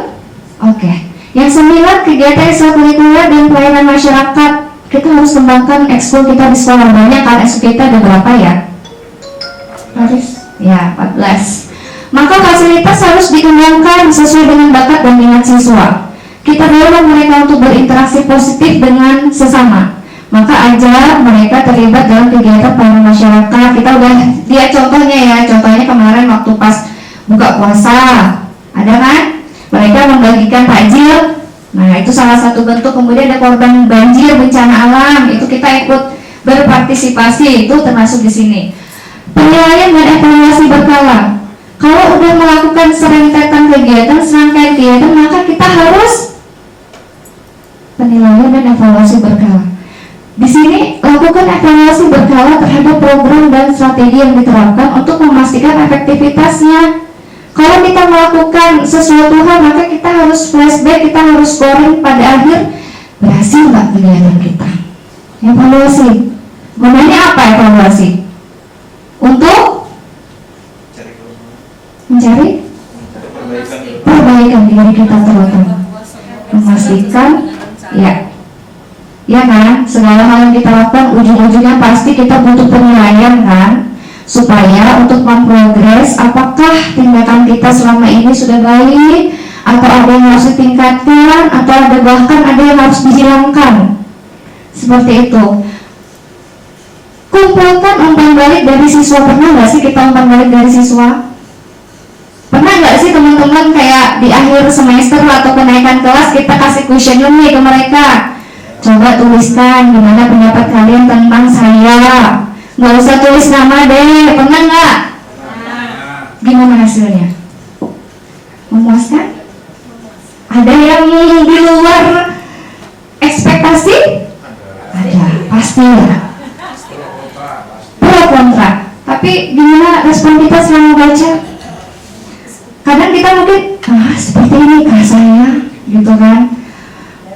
Oke. Yang 9, kegiatan ekstrakurikuler dan pelayanan masyarakat. Kita harus kembangkan ekskul kita di sekolah. Banyak kan ekskul kita ada berapa ya? Harus ya 14. Maka fasilitas harus dikembangkan sesuai dengan bakat dan minat siswa. Kita dorong mereka untuk berinteraksi positif dengan sesama. Maka ajar mereka terlibat dalam kegiatan pelayanan masyarakat. Kita udah lihat contohnya ya. Contohnya kemarin waktu pas buka puasa, ada kan? Mereka membagikan takjil. Nah, itu salah satu bentuk. Kemudian ada korban banjir, bencana alam. Itu kita ikut berpartisipasi. Itu termasuk di sini. Penilaian dan evaluasi berkala. Kalau udah melakukan serangkaian kegiatan, maka kita harus penilaian dan evaluasi berkala. Di sini lakukan evaluasi berkala terhadap program dan strategi yang diterapkan untuk memastikan efektivitasnya. Kalau kita melakukan sesuatu hal, maka kita harus flashback, kita harus scoring pada akhir, berhasil nggak kegiatan kita. Evaluasi. Gunanya apa evaluasi? Untuk mencari perbaikan diri kita terutama, memastikan ya kan, segala hal yang kita lakukan ujung-ujungnya pasti kita butuh penilaian kan, supaya untuk memprogres apakah tindakan kita selama ini sudah baik atau ada yang harus ditingkatkan atau ada bahkan ada yang harus dihilangkan, seperti itu. Kumpulkan umpan balik dari siswa. Pernah nggak sih kita umpan balik dari siswa? Pernah nggak sih teman-teman kayak di akhir semester atau kenaikan kelas kita kasih questionnaire nih ke mereka, coba tuliskan gimana pendapat kalian tentang saya. Nggak usah tulis nama deh, pernah nggak? Gimana hasilnya? Memuaskan? Ada yang di luar ekspektasi? Ada, pasti ya. Pro kontra. Tapi gimana respon kita selama baca? Kadang kita mungkin, seperti ini kah saya, gitu kan?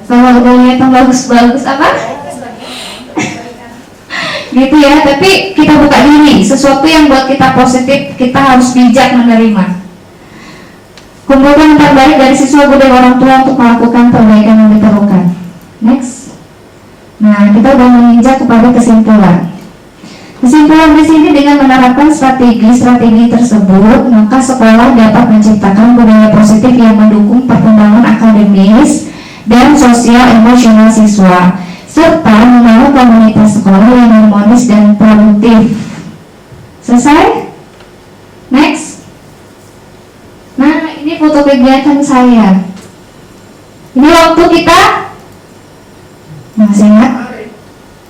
Kalau udah lihat yang bagus-bagus apa? Gitu ya, tapi kita buka diri. Sesuatu yang buat kita positif, kita harus bijak menerima. Kumpulkan umpan balik dari siswa, guru dan orang tua untuk melakukan perbaikan yang diperlukan. Next. Nah, kita udah menginjak kepada kesimpulan. Kesimpulan di sini, dengan menerapkan strategi tersebut, maka sekolah dapat menciptakan budaya positif yang mendukung perkembangan akademis dan sosial emosional siswa, serta membangun komunitas sekolah yang harmonis dan produktif. Selesai? Next. Nah, ini foto kegiatan saya. Ini waktu kita masih ingat?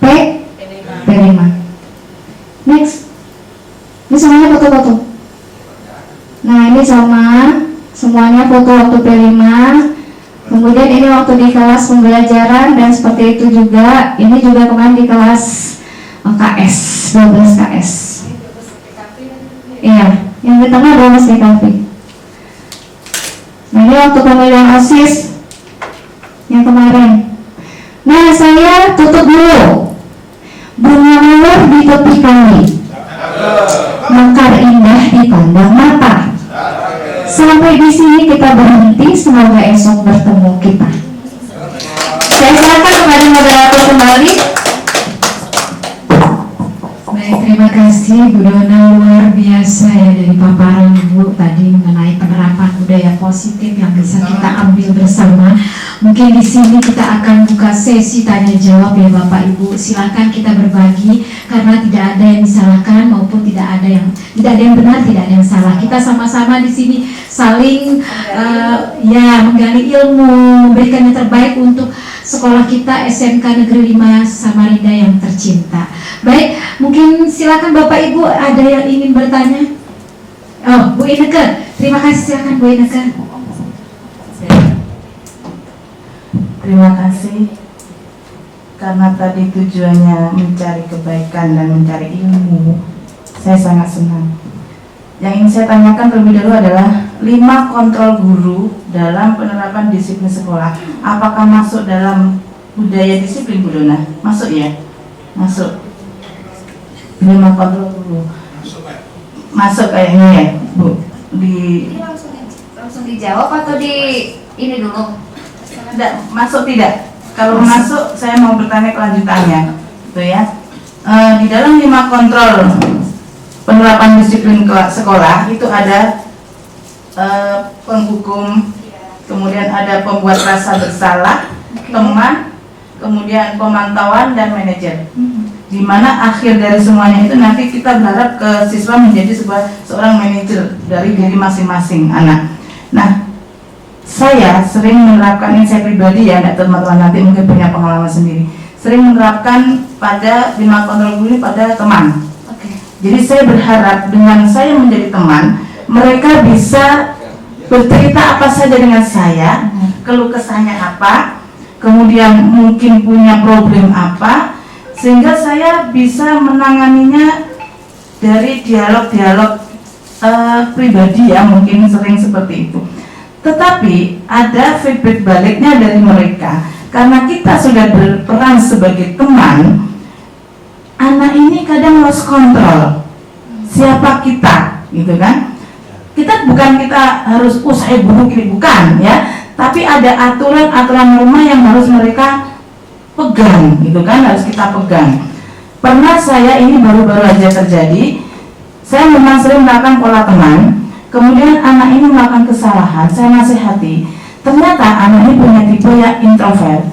P5. Next. Ini semuanya foto-foto. Nah, ini semuanya foto waktu P5. Kemudian ini waktu di kelas pembelajaran, dan seperti itu juga. Ini juga kemarin di kelas KS, 12 KS. Iya, yang di tengah 12 DKV. Nah, ini waktu pemilihan OSIS yang kemarin. Nah, saya tutup dulu. Bunga mawar di tepi kali, mekar indah dipandang mata. Sampai di sini kita berhenti, semoga esok bertemu kita. Saya silakan kepada moderator kembali. Baik, terima kasih Bu Dona, luar biasa ya dari paparan Ibu tadi mengenai penerapan budaya positif yang bisa kita ambil bersama. Mungkin di sini kita akan buka sesi tanya jawab ya Bapak Ibu. Silakan kita berbagi, karena tidak ada yang disalahkan maupun tidak ada yang benar, tidak ada yang salah. Kita sama-sama di sini saling menggali ilmu, memberikan yang terbaik untuk sekolah kita SMK Negeri 5 Samarinda yang tercinta. Baik, mungkin silakan Bapak Ibu ada yang ingin bertanya. Oh, Bu Ineke, terima kasih, silakan Bu Ineke. Terima kasih, karena tadi tujuannya mencari kebaikan dan mencari ilmu. Saya sangat senang. Yang ingin saya tanyakan terlebih dahulu adalah 5 kontrol guru dalam penerapan disiplin sekolah. Apakah masuk dalam budaya disiplin, Bu Dona? Masuk ya? Masuk. 5 kontrol guru. masuk kayaknya ya Bu di Ini langsung dijawab atau di ini dulu? tidak masuk tidak? Kalau masuk saya mau bertanya kelanjutannya, gitu ya. Di dalam 5 kontrol penerapan disiplin sekolah itu ada penghukum, kemudian ada pembuat rasa bersalah, teman, kemudian pemantauan dan manajer. Di mana akhir dari semuanya itu nanti kita berharap ke siswa menjadi seorang manajer dari diri masing-masing anak. Nah, saya sering menerapkan ini, saya pribadi ya, teman-teman nanti mungkin punya pengalaman sendiri. Sering menerapkan pada 5 kontrol ini pada teman. Jadi saya berharap dengan saya menjadi teman, mereka bisa bercerita apa saja dengan saya, keluh kesahnya apa, kemudian mungkin punya problem apa, sehingga saya bisa menanganinya dari dialog-dialog pribadi ya, mungkin sering seperti itu. Tetapi ada feedback baliknya dari mereka, karena kita sudah berperan sebagai teman, anak ini kadang lost control. Siapa kita, gitu kan? Kita harus saya buruk ini, bukan ya, tapi ada aturan-aturan norma yang harus mereka pegang, gitu kan, harus kita pegang. Pernah saya ini baru-baru aja terjadi, saya memang sering melakukan pola teman. Kemudian anak ini melakukan kesalahan, saya nasihati. Ternyata anak ini punya tipe yang introvert.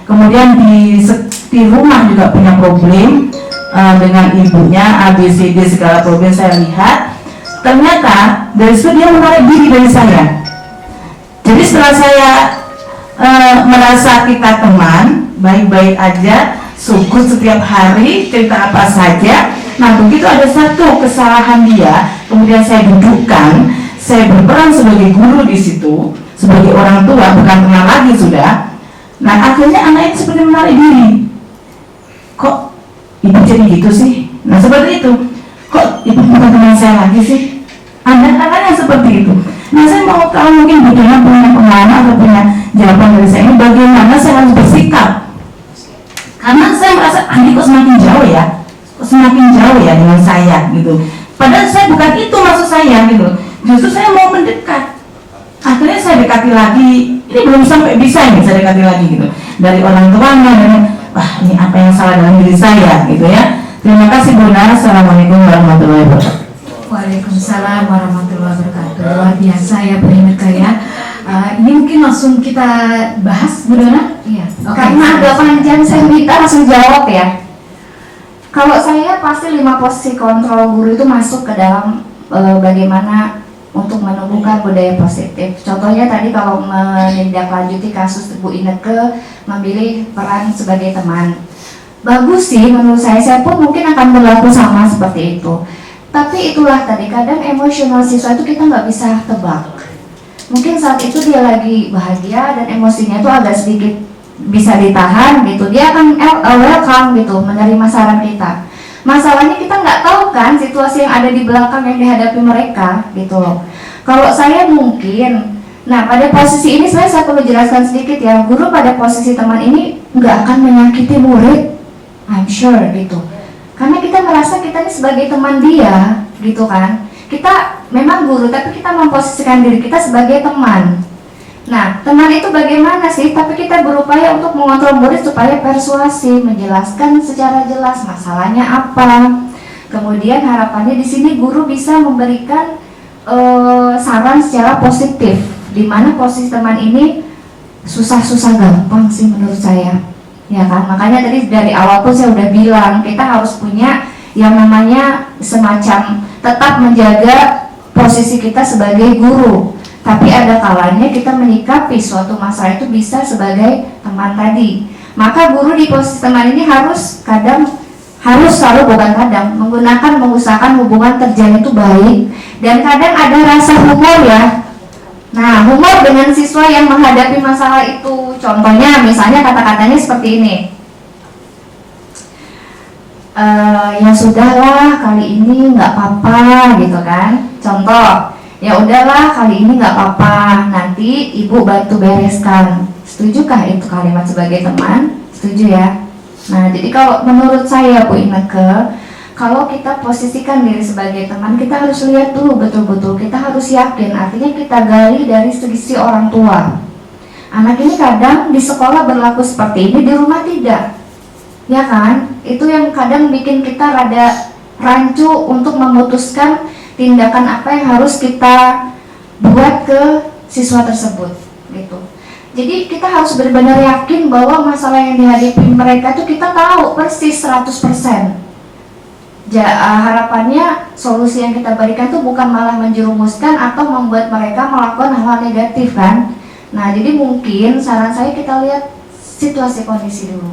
Kemudian di rumah juga punya problem dengan ibunya, ABCD segala problem saya lihat. Ternyata dari situ dia menarik diri dari saya. Jadi setelah saya merasa kita teman, baik-baik aja, sukut setiap hari, cerita apa saja. Nah begitu ada satu kesalahan dia, kemudian saya dudukkan, saya berperan sebagai guru di situ, sebagai orang tua, bukan teman lagi sudah. Nah akhirnya anak itu seperti menarik diri. Kok ibu jadi gitu sih? Nah seperti itu. Kok ibu bukan teman saya lagi sih? Anak-anak yang seperti itu. Nah saya mau tahu, mungkin Bu Dona punya pengalaman atau punya jawaban dari saya ini, bagaimana saya harus bersikap? Karena saya merasa Andi kok semakin jauh ya, dengan saya gitu. Padahal saya bukan itu maksud saya gitu. Justru saya mau mendekat. Akhirnya saya dekati lagi. Ini belum sampai bisa ini saya dekati lagi gitu. Dari orang tuanya, dan wah ini apa yang salah dalam diri saya gitu ya. Terima kasih Bu Dona. Assalamualaikum warahmatullahi wabarakatuh. Waalaikumsalam warahmatullahi wabarakatuh. Luar biasa ya Bu Ineke ya. Ini mungkin langsung kita bahas Bu Dona. Iya. Oke. Karena agak panjang, saya minta langsung jawab ya. Kalau saya pasti 5 posisi kontrol guru itu masuk ke dalam bagaimana untuk menumbuhkan budaya positif. Contohnya tadi kalau menindaklanjuti kasus Bu Ineke memilih peran sebagai teman. Bagus sih menurut saya pun mungkin akan berlaku sama seperti itu. Tapi itulah tadi, kadang emosional siswa itu kita nggak bisa tebak. Mungkin saat itu dia lagi bahagia dan emosinya itu agak sedikit bisa ditahan gitu, dia akan welcome gitu, menerima saran kita. Masalahnya kita nggak tahu kan situasi yang ada di belakang yang dihadapi mereka gitu loh. Kalau saya mungkin, nah pada posisi ini saya perlu jelaskan sedikit ya, guru pada posisi teman ini nggak akan menyakiti murid, I'm sure gitu. Karena kita merasa kita ini sebagai teman dia gitu kan. Kita memang guru tapi kita memposisikan diri kita sebagai teman. Nah, teman itu bagaimana sih? Tapi kita berupaya untuk mengontrol murid supaya persuasi, menjelaskan secara jelas masalahnya apa. Kemudian harapannya di sini guru bisa memberikan saran secara positif. Di mana posisi teman ini susah-susah gampang sih menurut saya. Ya kan? Makanya tadi dari awal pun saya udah bilang kita harus punya yang namanya semacam tetap menjaga posisi kita sebagai guru. Tapi ada kalanya kita menyikapi suatu masalah itu bisa sebagai teman tadi. Maka guru di posisi teman ini harus selalu mengusahakan hubungan kerjanya itu baik. Dan kadang ada rasa humor ya. Nah, humor dengan siswa yang menghadapi masalah itu. Contohnya misalnya kata-katanya seperti ini. Ya sudahlah kali ini nggak apa-apa gitu kan. Contoh, ya udahlah kali ini nggak apa-apa, nanti ibu bantu bereskan. Setujukah itu kalimat sebagai teman? Setuju ya. Nah jadi kalau menurut saya Bu Ineke, kalau kita posisikan diri sebagai teman, kita harus lihat dulu betul-betul, kita harus yakin, artinya kita gali dari segi orang tua. Anak ini kadang di sekolah berlaku seperti ini, di rumah tidak, ya kan? Itu yang kadang bikin kita rada rancu untuk memutuskan tindakan apa yang harus kita buat ke siswa tersebut, gitu. Jadi kita harus benar-benar yakin bahwa masalah yang dihadapi mereka itu kita tahu persis 100%. Harapannya solusi yang kita berikan itu bukan malah menjerumuskan atau membuat mereka melakukan hal-hal negatif kan. Nah, jadi mungkin saran saya kita lihat situasi kondisi dulu,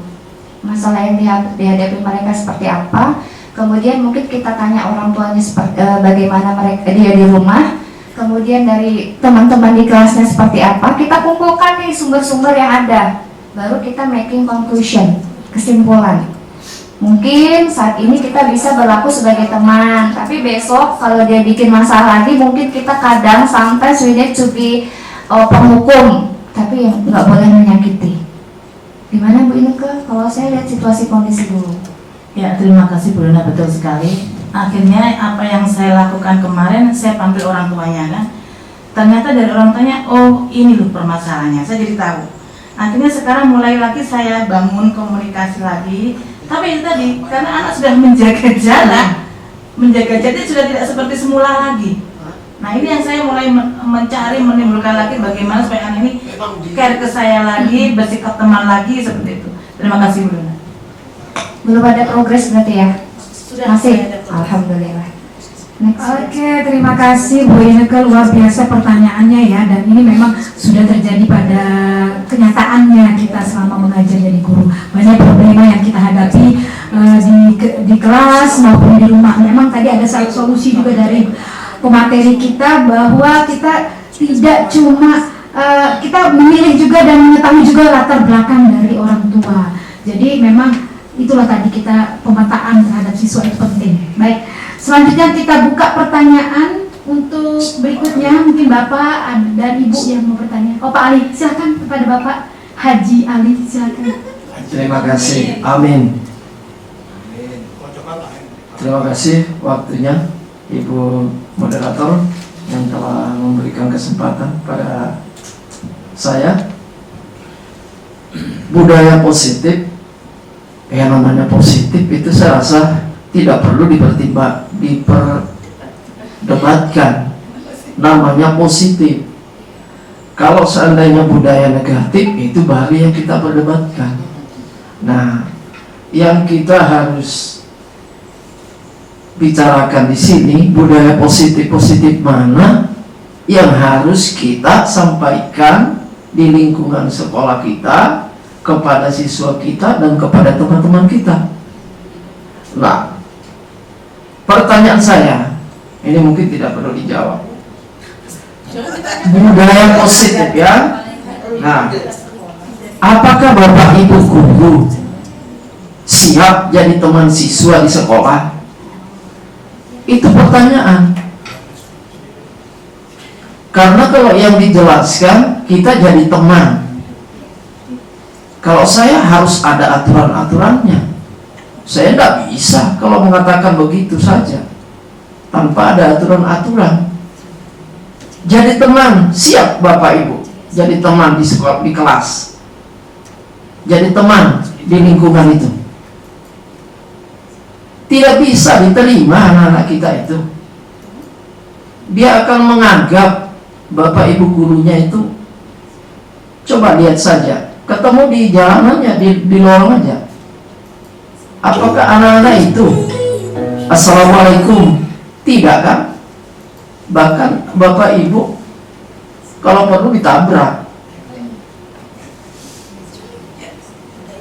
masalah yang dihadapi mereka seperti apa, kemudian mungkin kita tanya orang tuanya seperti, bagaimana dia di rumah, kemudian dari teman-teman di kelasnya seperti apa, kita kumpulkan nih sumber-sumber yang ada, baru kita making conclusion, kesimpulan. Mungkin saat ini kita bisa berlaku sebagai teman, tapi besok kalau dia bikin masalah lagi, mungkin kita kadang sampai we need to be penghukum, tapi yang nggak boleh menyakiti. Gimana Bu Ineke? Kalau saya lihat situasi kondisi dulu. Ya, terima kasih Bu Luna, betul sekali. Akhirnya apa yang saya lakukan kemarin, saya panggil orang tuanya kan. Ternyata dari orang tuanya, oh ini loh permasalahannya, saya jadi tahu. Akhirnya sekarang mulai lagi saya bangun komunikasi lagi. Tapi itu tadi, karena anak sudah menjaga jarak, sudah tidak seperti semula lagi. Nah ini yang saya mulai mencari, menimbulkan lagi bagaimana supaya anak ini care ke saya lagi, bersikap teman lagi, seperti itu. Terima kasih Bu Luna. Belum ada progres berarti ya? Sudah. Masih? Alhamdulillah. Oke, terima kasih Bu Ineke, luar biasa pertanyaannya ya, dan ini memang sudah terjadi pada kenyataannya kita selama mengajar jadi guru. Banyak problema yang kita hadapi di kelas maupun di rumah. Memang tadi ada solusi juga dari pemateri kita bahwa kita tidak cuma kita memilih juga dan mengetahui juga latar belakang dari orang tua. Jadi memang itulah tadi kita pemetaan terhadap siswa itu penting. Baik. Selanjutnya kita buka pertanyaan untuk berikutnya, mungkin Bapak dan Ibu yang mau bertanya. Oh Pak Ali, silakan kepada Bapak Haji Ali, silakan. Terima kasih, amin. Terima kasih waktunya Ibu Moderator yang telah memberikan kesempatan pada saya. Budaya positif, yang namanya positif itu saya rasa tidak perlu diperdebatkan, namanya positif. Kalau seandainya budaya negatif itu baru yang kita perdebatkan. Nah, yang kita harus bicarakan di sini budaya positif mana yang harus kita sampaikan di lingkungan sekolah kita, kepada siswa kita dan kepada teman-teman kita. Nah, pertanyaan saya, ini mungkin tidak perlu dijawab. Budaya positif ya. Nah, apakah Bapak Ibu guru siap jadi teman siswa di sekolah? Itu pertanyaan. Karena kalau yang dijelaskan kita jadi teman. Kalau saya harus ada aturan-aturannya. Saya tidak bisa kalau mengatakan begitu saja tanpa ada aturan-aturan. Jadi teman, siap Bapak Ibu. Jadi teman di sekolah, di kelas. Jadi teman di lingkungan itu. Tidak bisa diterima anak-anak kita itu. Dia akan menganggap Bapak Ibu gurunya itu, coba lihat saja, ketemu di jalanannya, di lorong aja. Apakah anak-anak itu Assalamualaikum? Tidak kan? Bahkan Bapak Ibu kalau perlu ditabrak.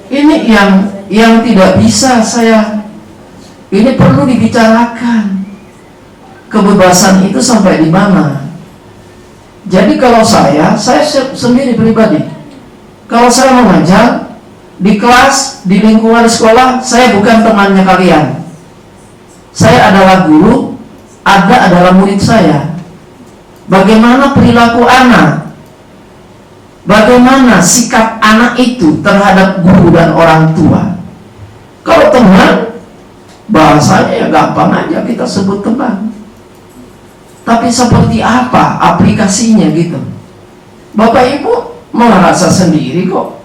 Ini yang tidak bisa saya. Ini perlu dibicarakan. Kebebasan itu sampai di mana? Jadi kalau saya sendiri pribadi, kalau saya mengajar di kelas, di lingkungan sekolah, saya bukan temannya kalian. Saya adalah guru, adalah murid saya. Bagaimana perilaku anak? Bagaimana sikap anak itu terhadap guru dan orang tua? Kalau teman, Bahasanya ya gampang aja kita sebut teman. Tapi seperti apa aplikasinya gitu? Bapak Ibu merasa sendiri kok.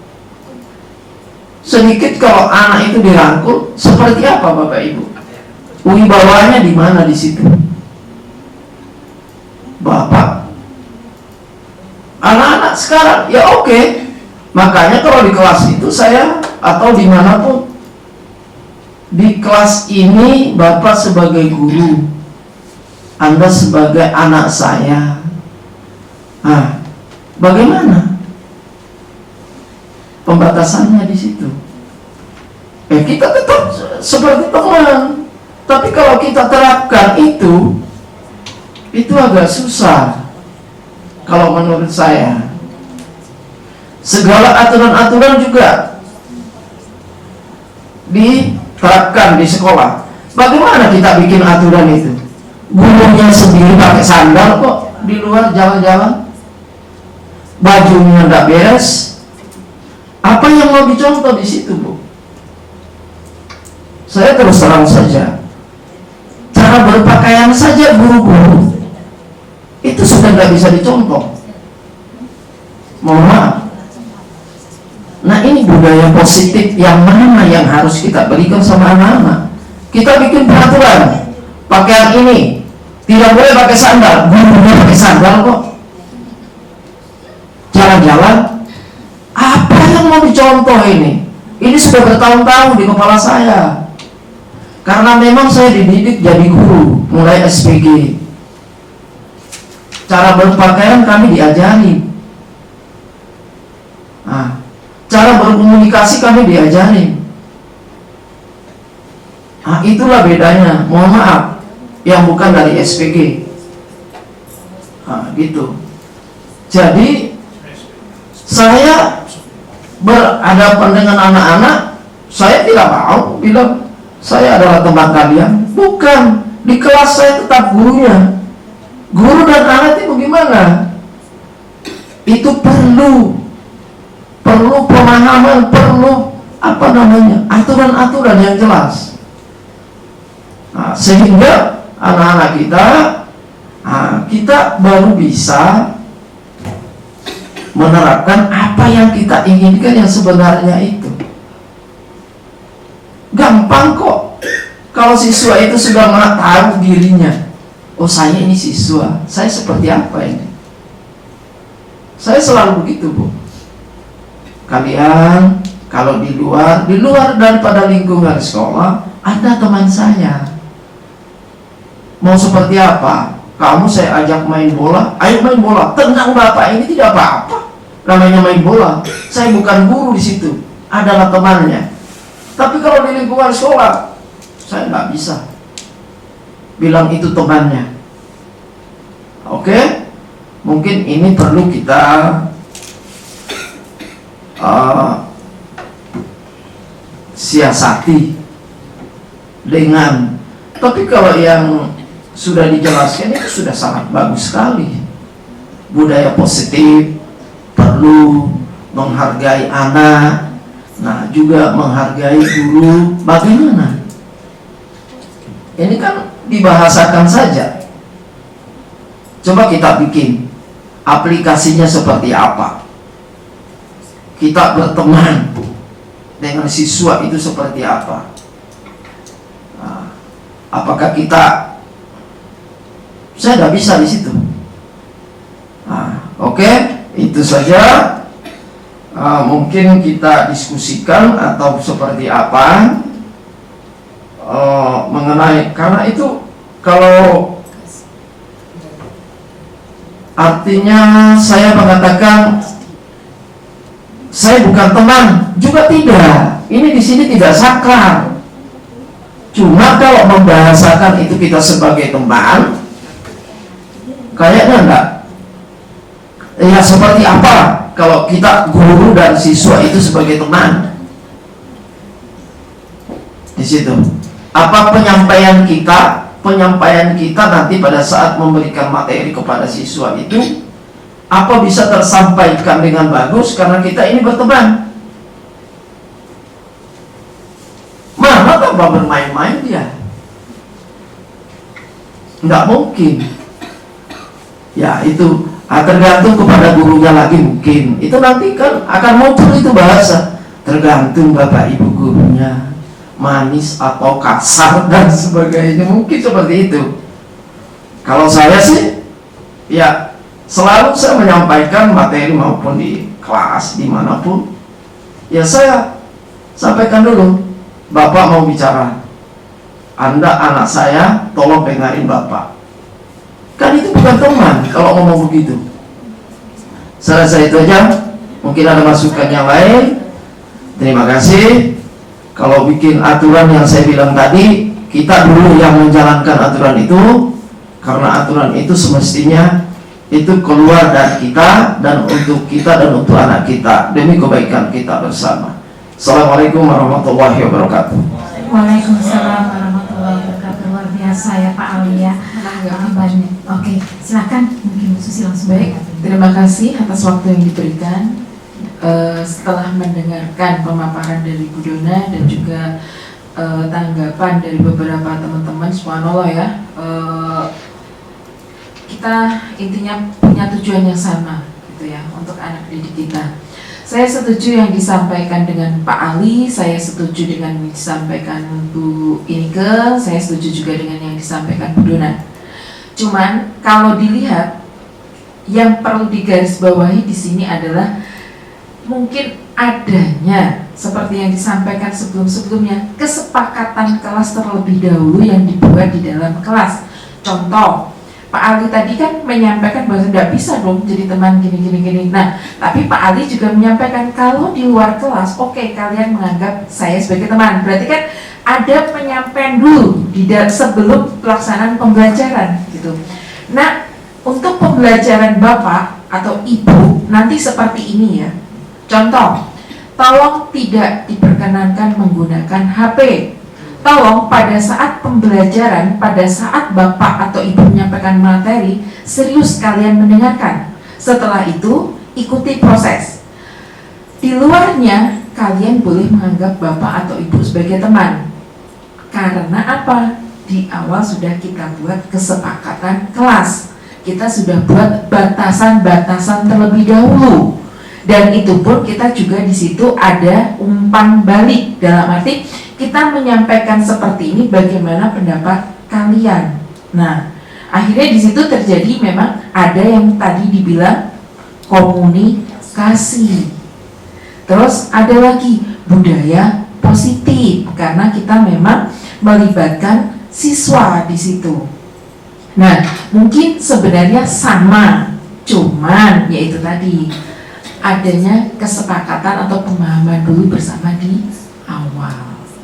Sedikit kalau anak itu dirangkul, seperti apa Bapak Ibu? Wibawanya di mana di situ? Bapak, anak-anak sekarang ya oke. Makanya kalau di kelas itu saya atau dimanapun, di kelas ini Bapak sebagai guru, Anda sebagai anak saya. Nah, bagaimana pembatasannya di situ? Kita tetap seperti teman. Tapi kalau kita terapkan itu agak susah. Kalau menurut saya, segala aturan-aturan juga diterapkan di sekolah. Bagaimana kita bikin aturan itu? Gurunya sendiri pakai sandal kok di luar jalan-jalan, bajunya nggak beres. Apa yang mau dicontoh di situ, Bu? Saya terus terang saja, cara berpakaian saja guru-guru itu sudah nggak bisa dicontoh. Mohon maaf. Nah, ini budaya positif yang mana yang harus kita berikan sama anak-anak. Kita bikin peraturan, pakaian ini tidak boleh pakai sandal, gurunya pakai sandal kok. Jalan-jalan, apa yang mau dicontoh ini? Ini sudah bertahun-tahun di kepala saya. Karena memang saya dididik jadi guru, mulai SPG. Cara berpakaian kami diajari. Nah, cara berkomunikasi kami diajari. Nah, itulah bedanya. Mohon maaf, yang bukan dari SPG. Nah, gitu. Jadi saya berhadapan dengan anak-anak, saya tidak mau bilang saya adalah teman kalian. Bukan. Di kelas saya tetap gurunya. Guru dan anak itu bagaimana? Itu perlu pemahaman, perlu aturan-aturan yang jelas. Nah, sehingga anak-anak kita baru bisa menerapkan apa yang kita inginkan yang sebenarnya itu. Gampang kok. Kalau siswa itu sudah mengetahui dirinya, oh saya ini siswa, saya seperti apa ini? Saya selalu begitu, Bu. Kalian kalau di luar daripada lingkungan sekolah, ada teman saya. Mau seperti apa? Kamu saya ajak main bola, ayo main bola. Tenang Bapak, ini tidak apa-apa. Namanya main bola. Saya bukan guru di situ, adalah temannya. Tapi kalau di lingkungan sekolah, saya nggak bisa bilang itu temannya. Oke? Mungkin ini perlu kita siasati dengan. Tapi kalau yang sudah dijelaskan itu sudah sangat bagus sekali. Budaya positif, perlu menghargai anak. Nah, juga menghargai guru. Bagaimana? Ini kan dibahasakan saja. Coba kita bikin aplikasinya seperti apa. Kita berteman dengan siswa itu seperti apa. Nah, apakah kita, saya tidak bisa di situ. Nah, oke, itu saja. Mungkin kita diskusikan atau seperti apa mengenai, karena itu kalau artinya saya mengatakan saya bukan teman, juga tidak. Ini di sini tidak sakral. Cuma kalau membahasakan itu kita sebagai teman, kayaknya enggak. Ya seperti apa kalau kita guru dan siswa itu sebagai teman? Di situ. Apa penyampaian kita nanti pada saat memberikan materi kepada siswa itu, apa bisa tersampaikan dengan bagus karena kita ini berteman? Mana tambah bermain-main dia? nggak mungkin. Ya itu tergantung kepada gurunya lagi mungkin. Itu nanti kan akan muncul itu bahasa, tergantung bapak ibu gurunya, manis atau kasar dan sebagainya, mungkin seperti itu. Kalau saya sih, ya selalu saya menyampaikan materi maupun di kelas dimanapun, ya saya sampaikan dulu, bapak mau bicara, Anda anak saya, tolong dengarin bapak. Kan itu bukan teman kalau ngomong begitu. Saya rasa itu aja. Mungkin ada masukan yang lain. Terima kasih. Kalau bikin aturan yang saya bilang tadi, kita dulu yang menjalankan aturan itu, karena aturan itu semestinya itu keluar dari kita dan untuk kita dan untuk anak kita demi kebaikan kita bersama. Assalamualaikum warahmatullahi wabarakatuh. Waalaikumsalam warahmatullahi wabarakatuh. Luar biasa ya Pak Ali ya. Banyak. Oke, silakan mungkin Bu Susi langsung. Baik, terima kasih atas waktu yang diberikan. Setelah mendengarkan pemaparan dari Bu Dona dan juga tanggapan dari beberapa teman-teman, subhanallah ya, kita intinya punya tujuan yang sama gitu ya untuk anak didik kita. Saya setuju yang disampaikan dengan Pak Ali, saya setuju dengan yang disampaikan Bu Inike, saya setuju juga dengan yang disampaikan Bu Dona. Cuman kalau dilihat, yang perlu digarisbawahi di sini adalah mungkin adanya seperti yang disampaikan sebelum-sebelumnya, kesepakatan kelas terlebih dahulu yang dibuat di dalam kelas. Contoh, Pak Ali tadi kan menyampaikan bahwa tidak bisa dong jadi teman gini. Nah, tapi Pak Ali juga menyampaikan kalau di luar kelas, oke, kalian menganggap saya sebagai teman. Berarti kan ada penyampaian dulu sebelum pelaksanaan pembelajaran gitu. Nah, untuk pembelajaran Bapak atau Ibu nanti seperti ini ya. Contoh, tolong tidak diperkenankan menggunakan HP. Tolong pada saat pembelajaran, pada saat Bapak atau Ibu menyampaikan materi, serius kalian mendengarkan. Setelah itu, ikuti proses. Di luarnya, kalian boleh menganggap Bapak atau Ibu sebagai teman. Karena apa? Di awal sudah kita buat kesepakatan kelas. Kita sudah buat batasan-batasan terlebih dahulu. Dan itu pun kita juga di situ ada umpan balik, dalam arti kita menyampaikan seperti ini bagaimana pendapat kalian. Nah, akhirnya di situ terjadi memang ada yang tadi dibilang komunikasi. Terus ada lagi budaya positif karena kita memang melibatkan siswa di situ. Nah, mungkin sebenarnya sama, cuman yaitu tadi adanya kesepakatan atau pemahaman dulu bersama di awal.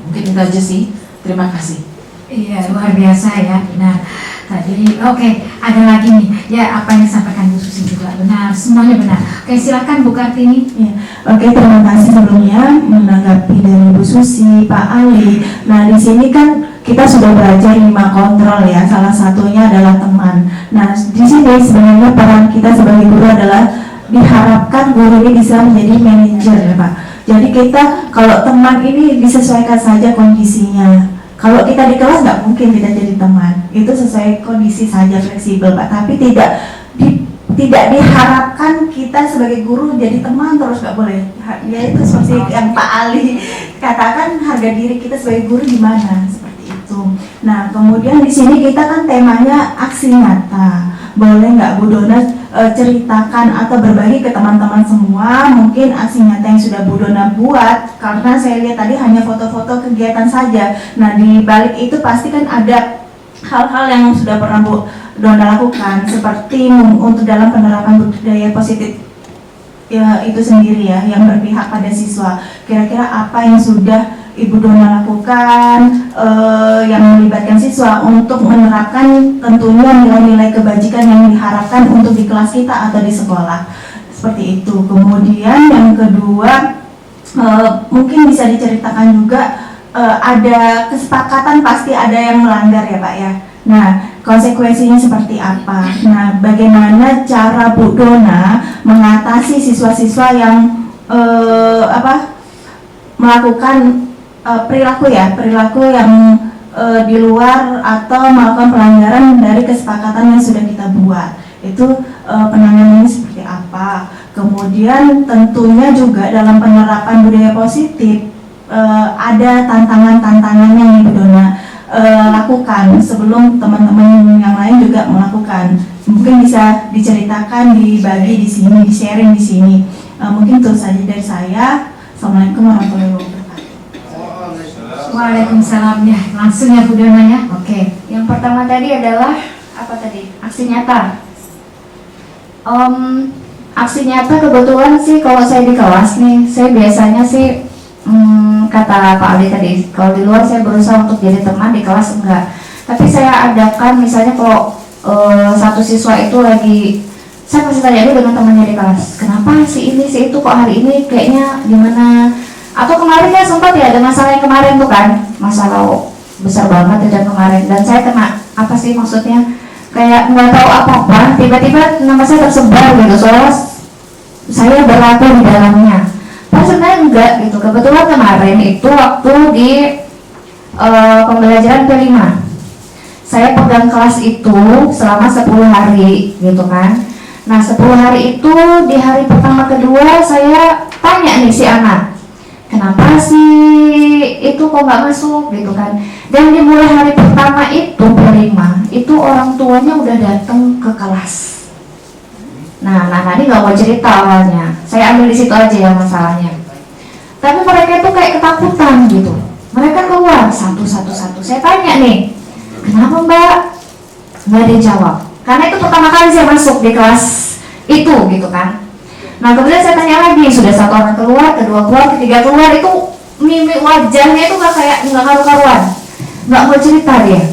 Mungkin itu aja sih. Terima kasih. Iya, luar biasa ya. Benar. Tadi, oke, ada lagi nih. Ya, apa yang disampaikan Bu Susi juga benar. Semuanya benar. Oke, silakan Bu Kartini. Ya. Oke, terima kasih sebelumnya menanggapi dari Bu Susi, Pak Ali. Nah, di sini kan kita sudah belajar 5 kontrol ya. Salah satunya adalah teman. Nah, di sini sebenarnya peran kita sebagai guru adalah diharapkan guru ini bisa menjadi manajer ya Pak. Jadi kita kalau teman ini disesuaikan saja kondisinya. Kalau kita di kelas nggak mungkin kita jadi teman. Itu sesuai kondisi saja, fleksibel Pak. Tapi tidak diharapkan kita sebagai guru jadi teman terus, nggak boleh. Ya itu seperti yang Pak Ali katakan, harga diri kita sebagai guru gimana seperti itu. Nah kemudian di sini kita kan temanya aksi nyata. Boleh nggak Bu Dona ceritakan atau berbagi ke teman-teman semua mungkin aksi nyata yang sudah Bu Dona buat, karena saya lihat tadi hanya foto-foto kegiatan saja. Nah di balik itu pasti kan ada hal-hal yang sudah pernah Bu Dona lakukan, seperti untuk dalam penerapan budaya positif ya, itu sendiri ya, yang berpihak pada siswa. Kira-kira apa yang sudah Ibu Dona lakukan yang melibatkan siswa untuk menerapkan tentunya nilai-nilai kebajikan yang diharapkan untuk di kelas kita atau di sekolah, seperti itu. Kemudian yang kedua, mungkin bisa diceritakan juga ada kesepakatan pasti ada yang melanggar ya Pak ya. Nah konsekuensinya seperti apa? Nah bagaimana cara Bu Dona mengatasi siswa-siswa yang melakukan perilaku yang di luar atau melakukan pelanggaran dari kesepakatan yang sudah kita buat. Itu penanganannya seperti apa. Kemudian tentunya juga dalam penerapan budaya positif ada tantangan-tantangan yang Ibu Dona lakukan sebelum teman-teman yang lain juga melakukan. Mungkin bisa diceritakan, dibagi di sini, di-sharing di sini. Mungkin itu saja dari saya. Assalamualaikum warahmatullahi wabarakatuh. Waalaikumsalam ya, langsung ya Bu Dona ya. Oke. Yang pertama tadi adalah apa tadi? Aksi nyata. Aksi nyata kebetulan sih kalau saya di kelas nih, saya biasanya sih kata Pak Ali tadi, kalau di luar saya berusaha untuk jadi teman, di kelas enggak. Tapi saya adakan misalnya kalau satu siswa itu lagi, saya pasti tanya dulu dengan temannya di kelas, kenapa si ini si itu kok hari ini kayaknya gimana? Atau kemarin kan sempat ya ada masalah yang kemarin tuh kan, masalah besar banget ya kemarin, dan saya kena apa sih maksudnya kayak nggak tahu apa-apa, tiba-tiba nama saya tersebar gitu, soalnya saya berlaku di dalamnya. Pas sebenarnya enggak gitu. Kebetulan kemarin itu waktu di pembelajaran P5, saya pegang kelas itu selama 10 hari gitu kan. Nah 10 hari itu di hari pertama kedua saya tanya nih si anak, kenapa sih itu kok nggak masuk gitu kan. Dan dimulai hari pertama itu P5 itu orang tuanya udah datang ke kelas. Nah Nani nggak mau cerita awalnya, saya ambil di situ aja ya masalahnya. Tapi mereka itu kayak ketakutan gitu. Mereka keluar satu-satu. Saya tanya nih, kenapa Mbak? Nggak ada jawab. Karena itu pertama kali saya masuk di kelas itu gitu kan. Nah kemudian saya tanya lagi, sudah satu orang keluar, kedua keluar, ketiga keluar, itu mimik wajahnya itu nggak karu-karuan, nggak mau cerita dia.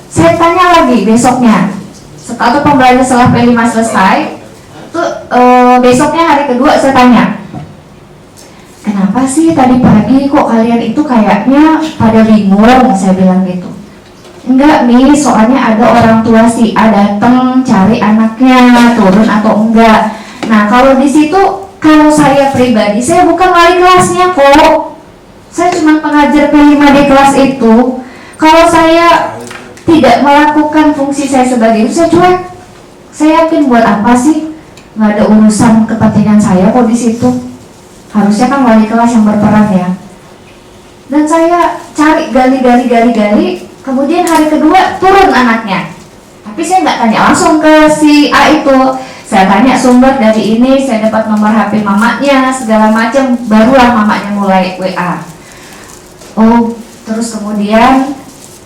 Saya tanya lagi besoknya, setelah pembelajaran setelah P5 selesai, tuh besoknya hari kedua saya tanya, kenapa sih tadi pagi kok kalian itu kayaknya pada bingung? Saya bilang gitu. Enggak nih, soalnya ada orang tua si A datang cari anaknya turun atau enggak. Nah kalau di situ, kalau saya pribadi, saya bukan wali kelasnya kok. Saya cuma pengajar P5 di kelas itu. Kalau saya tidak melakukan fungsi saya sebagai itu, saya cuek. Saya yakin buat apa sih? Nggak ada urusan kepentingan saya kok di situ. Harusnya kan wali kelas yang berperan ya. Dan saya cari gali. Kemudian hari kedua turun anaknya. Tapi saya nggak tanya langsung ke si A itu. Saya tanya sumber dari ini, saya dapat nomor HP mamanya, segala macam. Barulah mamanya mulai WA. Oh, terus kemudian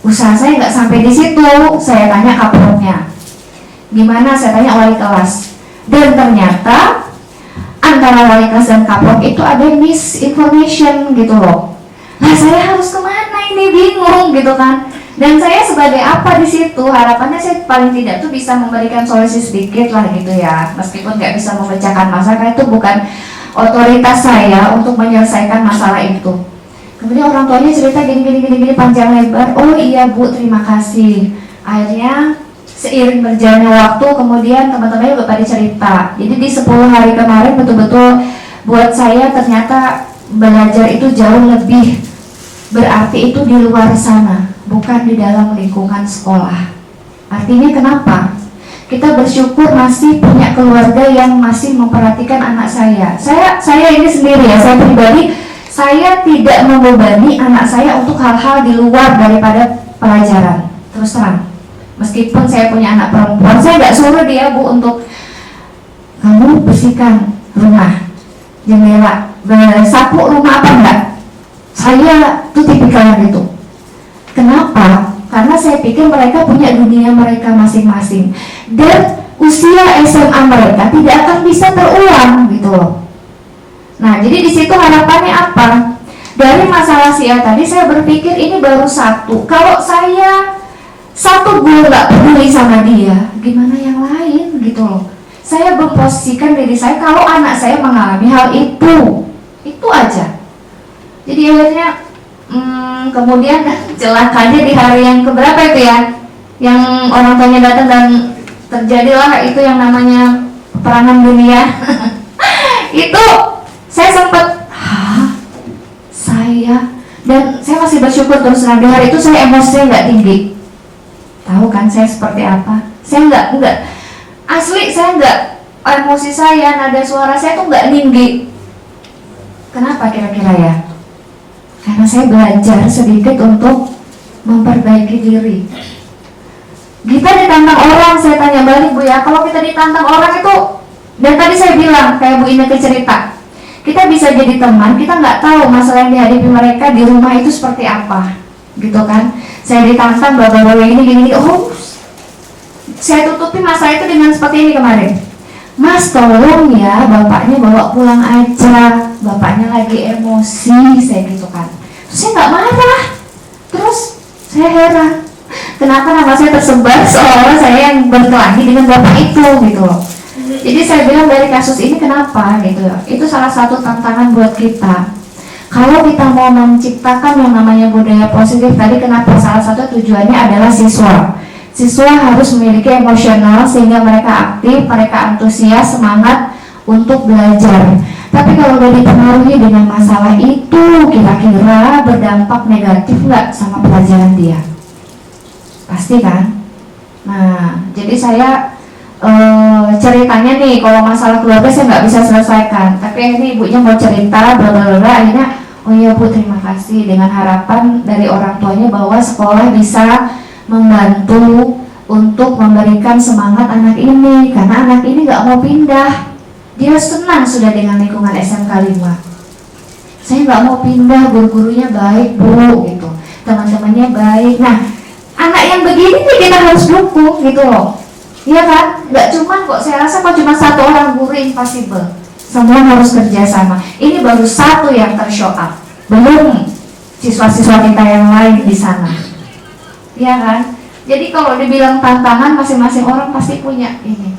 usaha saya nggak sampai di situ. Saya tanya kaproknya. Gimana? Saya tanya wali kelas. Dan ternyata antara wali kelas dan kaprok itu ada misinformation gitu loh. Nah saya harus kemana ini, bingung gitu kan. Dan saya sebagai apa di situ, harapannya saya paling tidak tuh bisa memberikan solusi sedikit lah gitu ya, meskipun nggak bisa memecahkan masalah, karena itu bukan otoritas saya untuk menyelesaikan masalah itu. Kemudian orang tuanya cerita gini panjang lebar. Oh iya Bu, terima kasih. Akhirnya seiring berjalannya waktu, kemudian teman-temannya juga pada cerita. Jadi di 10 hari kemarin betul-betul buat saya ternyata belajar itu jauh lebih berarti itu di luar sana, bukan di dalam lingkungan sekolah. Artinya kenapa? Kita bersyukur masih punya keluarga yang masih memperhatikan anak saya. Saya ini sendiri ya, saya pribadi, saya tidak membebani anak saya untuk hal-hal di luar daripada pelajaran. Terus terang, meskipun saya punya anak perempuan, saya nggak suruh dia Bu untuk kamu bersihkan rumah, jendela, sapu rumah apa enggak. Saya tuh tipikal gitu. Kenapa? Karena saya pikir mereka punya dunia mereka masing-masing, dan usia SMA mereka tidak akan bisa terulang gitu loh. Nah jadi di situ harapannya apa? Dari masalah si A tadi saya berpikir ini baru satu. Kalau saya satu gue nggak peduli sama dia, gimana yang lain gitu loh. Saya memposisikan diri saya kalau anak saya mengalami hal itu aja. Jadi akhirnya kemudian celakanya di hari yang keberapa itu ya, yang orang tuanya datang dan terjadilah itu yang namanya peperangan dunia. Itu saya sempat, dan saya masih bersyukur terus terang. Di hari itu saya emosinya nggak tinggi. Tahu kan saya seperti apa? Saya nggak asli, saya nggak, emosi saya, nada suara saya tuh nggak tinggi. Kenapa kira-kira ya? Karena saya belajar sedikit untuk memperbaiki diri. Kita ditantang orang, saya tanya balik Bu ya, kalau kita ditantang orang itu, dan tadi saya bilang kayak Bu Ineke cerita, kita bisa jadi teman, kita nggak tahu masalah yang dihadapi mereka di rumah itu seperti apa, gitu kan? Saya ditantang bawa-bawa ini gini, oh, saya tutupi masalah itu dengan seperti ini kemarin. Mas tolong ya, bapaknya bawa pulang aja, bapaknya lagi emosi, saya gitu kan. Terus saya nggak marah, terus saya heran, kenapa nama saya tersebar seolah saya yang berkelahi dengan bapak itu gitu loh. Jadi saya bilang dari kasus ini kenapa gitu ya, itu salah satu tantangan buat kita. Kalau kita mau menciptakan yang namanya budaya positif tadi, kenapa salah satu tujuannya adalah siswa harus memiliki emosional sehingga mereka aktif, mereka antusias, semangat untuk belajar. Tapi kalau udah dipengaruhi dengan masalah itu, kira-kira berdampak negatif nggak sama pelajaran dia? Pasti kan? Nah, jadi saya ceritanya nih, kalau masalah keluarga saya nggak bisa selesaikan, tapi ini ibunya mau cerita, bla bla bla, akhirnya oh iya Bu, terima kasih, dengan harapan dari orang tuanya bahwa sekolah bisa membantu untuk memberikan semangat anak ini, karena anak ini nggak mau pindah, dia senang sudah dengan lingkungan SMK 5. Saya nggak mau pindah, guru-gurunya baik Bu, gitu, teman-temannya baik. Nah, anak yang begini nih kita harus dukung gitu loh. Iya kan? Nggak cuma kok, saya rasa kok cuma satu orang guru impossible. Semua harus kerjasama. Ini baru satu yang tershow up, belum siswa-siswa kita yang lain di sana. Iya kan? Jadi kalau dibilang tantangan, masing-masing orang pasti punya ini.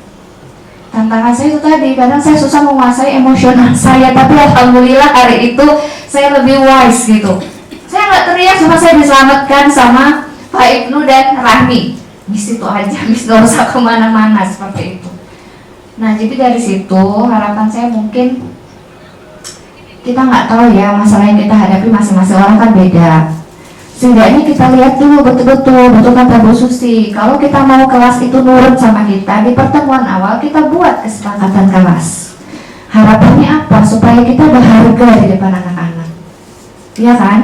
Tantangan saya itu tadi, kadang saya susah menguasai emosional saya, tapi alhamdulillah hari itu saya lebih wise gitu. Saya nggak teriak, cuma saya diselamatkan sama Pak Ibnu dan Rahmi. Miss itu aja, miss gak usah kemana-mana seperti itu. Nah, jadi dari situ harapan saya mungkin kita nggak tahu ya masalah yang kita hadapi, masing-masing orang kan beda. Setidaknya kita lihat dulu betul-betul, betul kata Bu Susi. Kalau kita mau kelas itu nurut sama kita, di pertemuan awal kita buat kesepakatan kelas. Harapannya apa? Supaya kita berharga di depan anak-anak. Iya kan?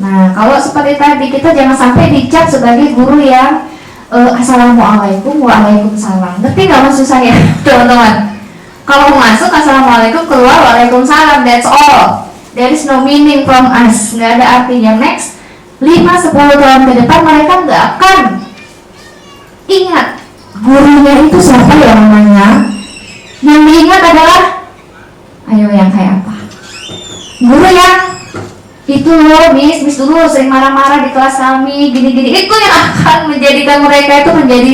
Nah, kalau seperti tadi, kita jangan sampai dicap sebagai guru yang Assalamualaikum, waalaikumsalam. Ngerti nggak maksud saya, teman-teman? Kalau mau masuk Assalamualaikum, keluar waalaikumsalam, that's all. There is no meaning from us, nggak ada artinya. Next 5-10 tahun ke depan mereka nggak akan ingat gurunya itu siapa ya namanya. Yang diingat adalah, ayo yang kayak apa? Guru yang itu loh, miss dulu sering marah-marah di kelas kami, gini-gini. Itu yang akan menjadikan mereka itu menjadi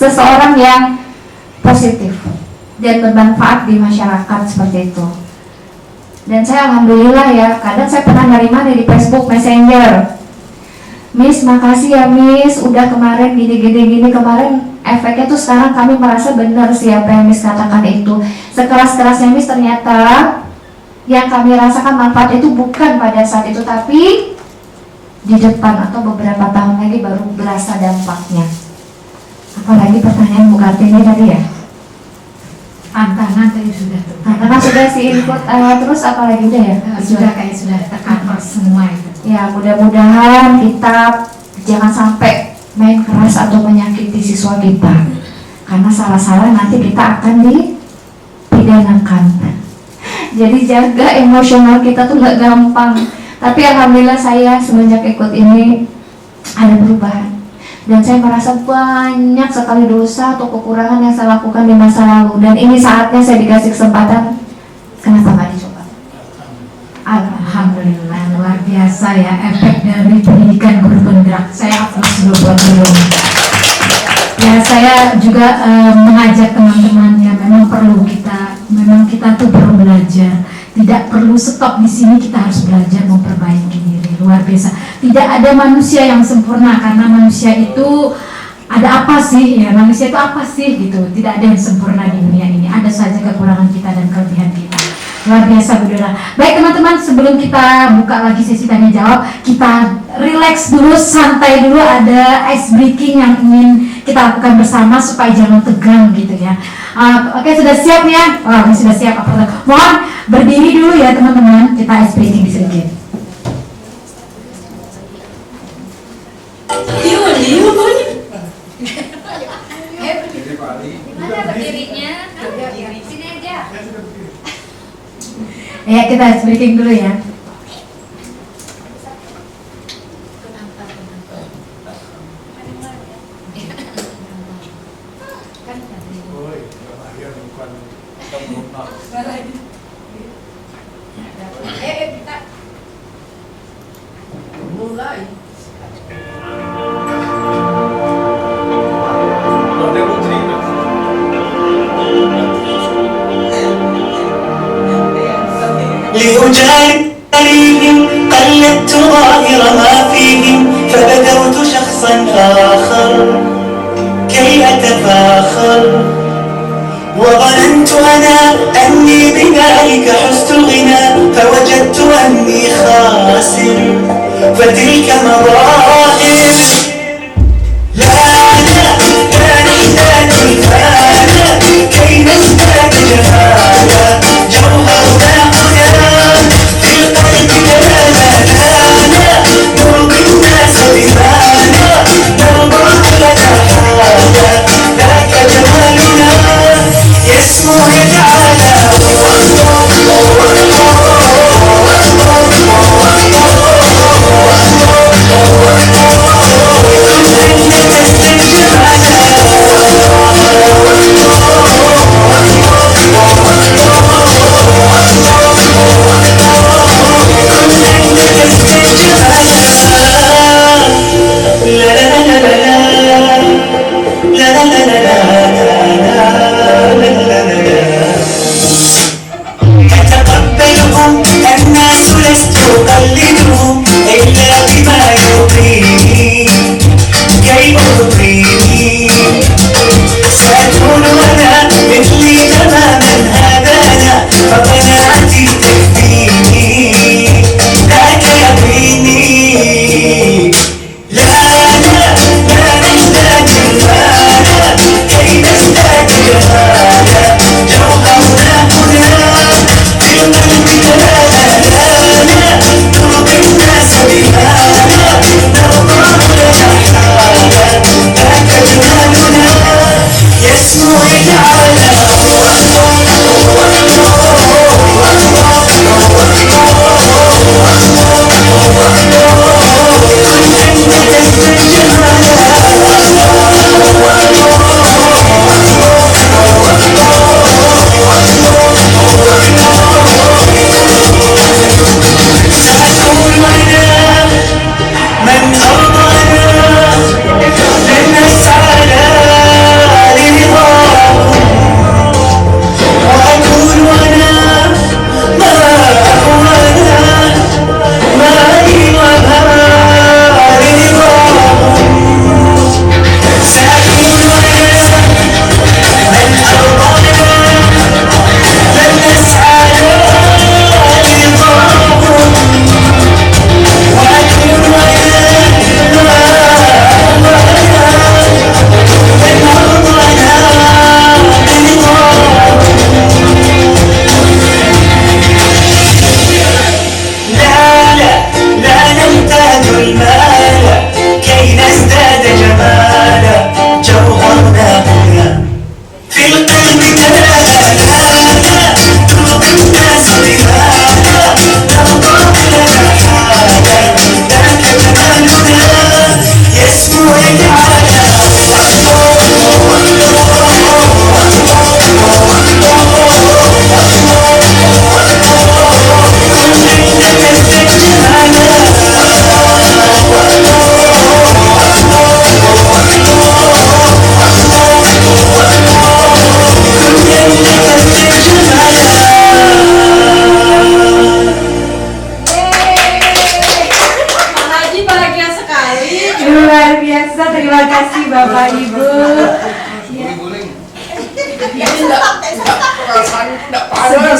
seseorang yang positif dan bermanfaat di masyarakat seperti itu. Dan saya alhamdulillah ya, kadang saya pernah nerima di Facebook Messenger, Miss makasih ya Miss, udah kemarin gini kemarin efeknya tuh sekarang kami merasa benar sih apa yang Miss katakan itu. Sekeras-kerasnya Miss ternyata yang kami rasakan manfaat itu bukan pada saat itu, tapi di depan atau beberapa tahun lagi baru berasa dampaknya. Apalagi pertanyaan Bu Kartini tadi ya? Tantangan tadi sudah. Tantangan sudah sih input, terus apalagi udah ya? Sudah kayak sudah tercover semua itu. Ya mudah-mudahan kita jangan sampai main keras atau menyakiti siswa kita, karena salah-salah nanti kita akan dipidanakan. Jadi jaga emosional kita tuh nggak gampang. Tapi alhamdulillah saya semenjak ikut ini ada perubahan. Dan saya merasa banyak sekali dosa atau kekurangan yang saya lakukan di masa lalu. Dan ini saatnya saya dikasih kesempatan. Kenapa nggak dicoba? Alhamdulillah, luar biasa ya efek dari pendidikan guru penggerak. Saya aplaus dulu buat guru. Ya, saya juga mengajak teman-teman yang memang perlu kita tuh perlu belajar. Tidak perlu stop di sini, kita harus belajar memperbaiki diri. Luar biasa. Tidak ada manusia yang sempurna, karena manusia itu ada apa sih? Ya, manusia itu apa sih gitu. Tidak ada yang sempurna di dunia ini. Ada saja kekurangan kita dan kelebihan kita. Luar biasa Bu Dona. Baik teman-teman, sebelum kita buka lagi sesi tanya jawab, kita relax dulu, santai dulu, ada ice breaking yang ingin kita lakukan bersama supaya jangan tegang gitu ya. Oke, sudah siap ya? Sudah siap. Mohon berdiri dulu ya teman-teman, kita ice breaking sedikit. Mana berdirinya? Sini aja. Ya, kita ice breaking dulu ya. لأجاريهم قلدت ظاهر ما فيهم فبدوت شخصا آخر كي أتفاخر وظننت أنا أني بذلك حزت غنى فوجدت أني خاسر فتلك مظاهر لا نحتاج الفانا كي نزداد جمالا جوهرنا هنا في القلب كلامنا نرضي الناس بمانا نرضى كل حاجة ذاك جمالنا يسمو يتعالى Oh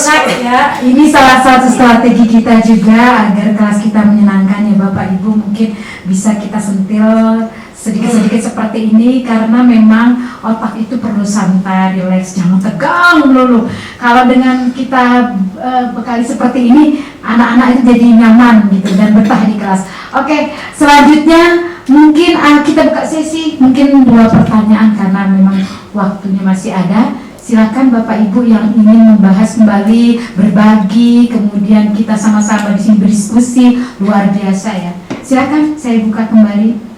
semangat ya. Ini salah satu strategi kita juga agar kelas kita menyenangkan ya Bapak Ibu. Mungkin bisa kita sentil sedikit-sedikit seperti ini karena memang otak itu perlu santai, rileks, jangan tegang melulu. Kalau dengan kita bekali seperti ini, anak-anak itu jadi nyaman gitu dan betah di kelas. Oke, selanjutnya mungkin kita buka sesi mungkin 2 pertanyaan karena memang waktunya masih ada. Silakan Bapak Ibu yang ingin membahas kembali, berbagi, kemudian kita sama-sama di sini berdiskusi luar biasa ya. Silakan saya buka kembali.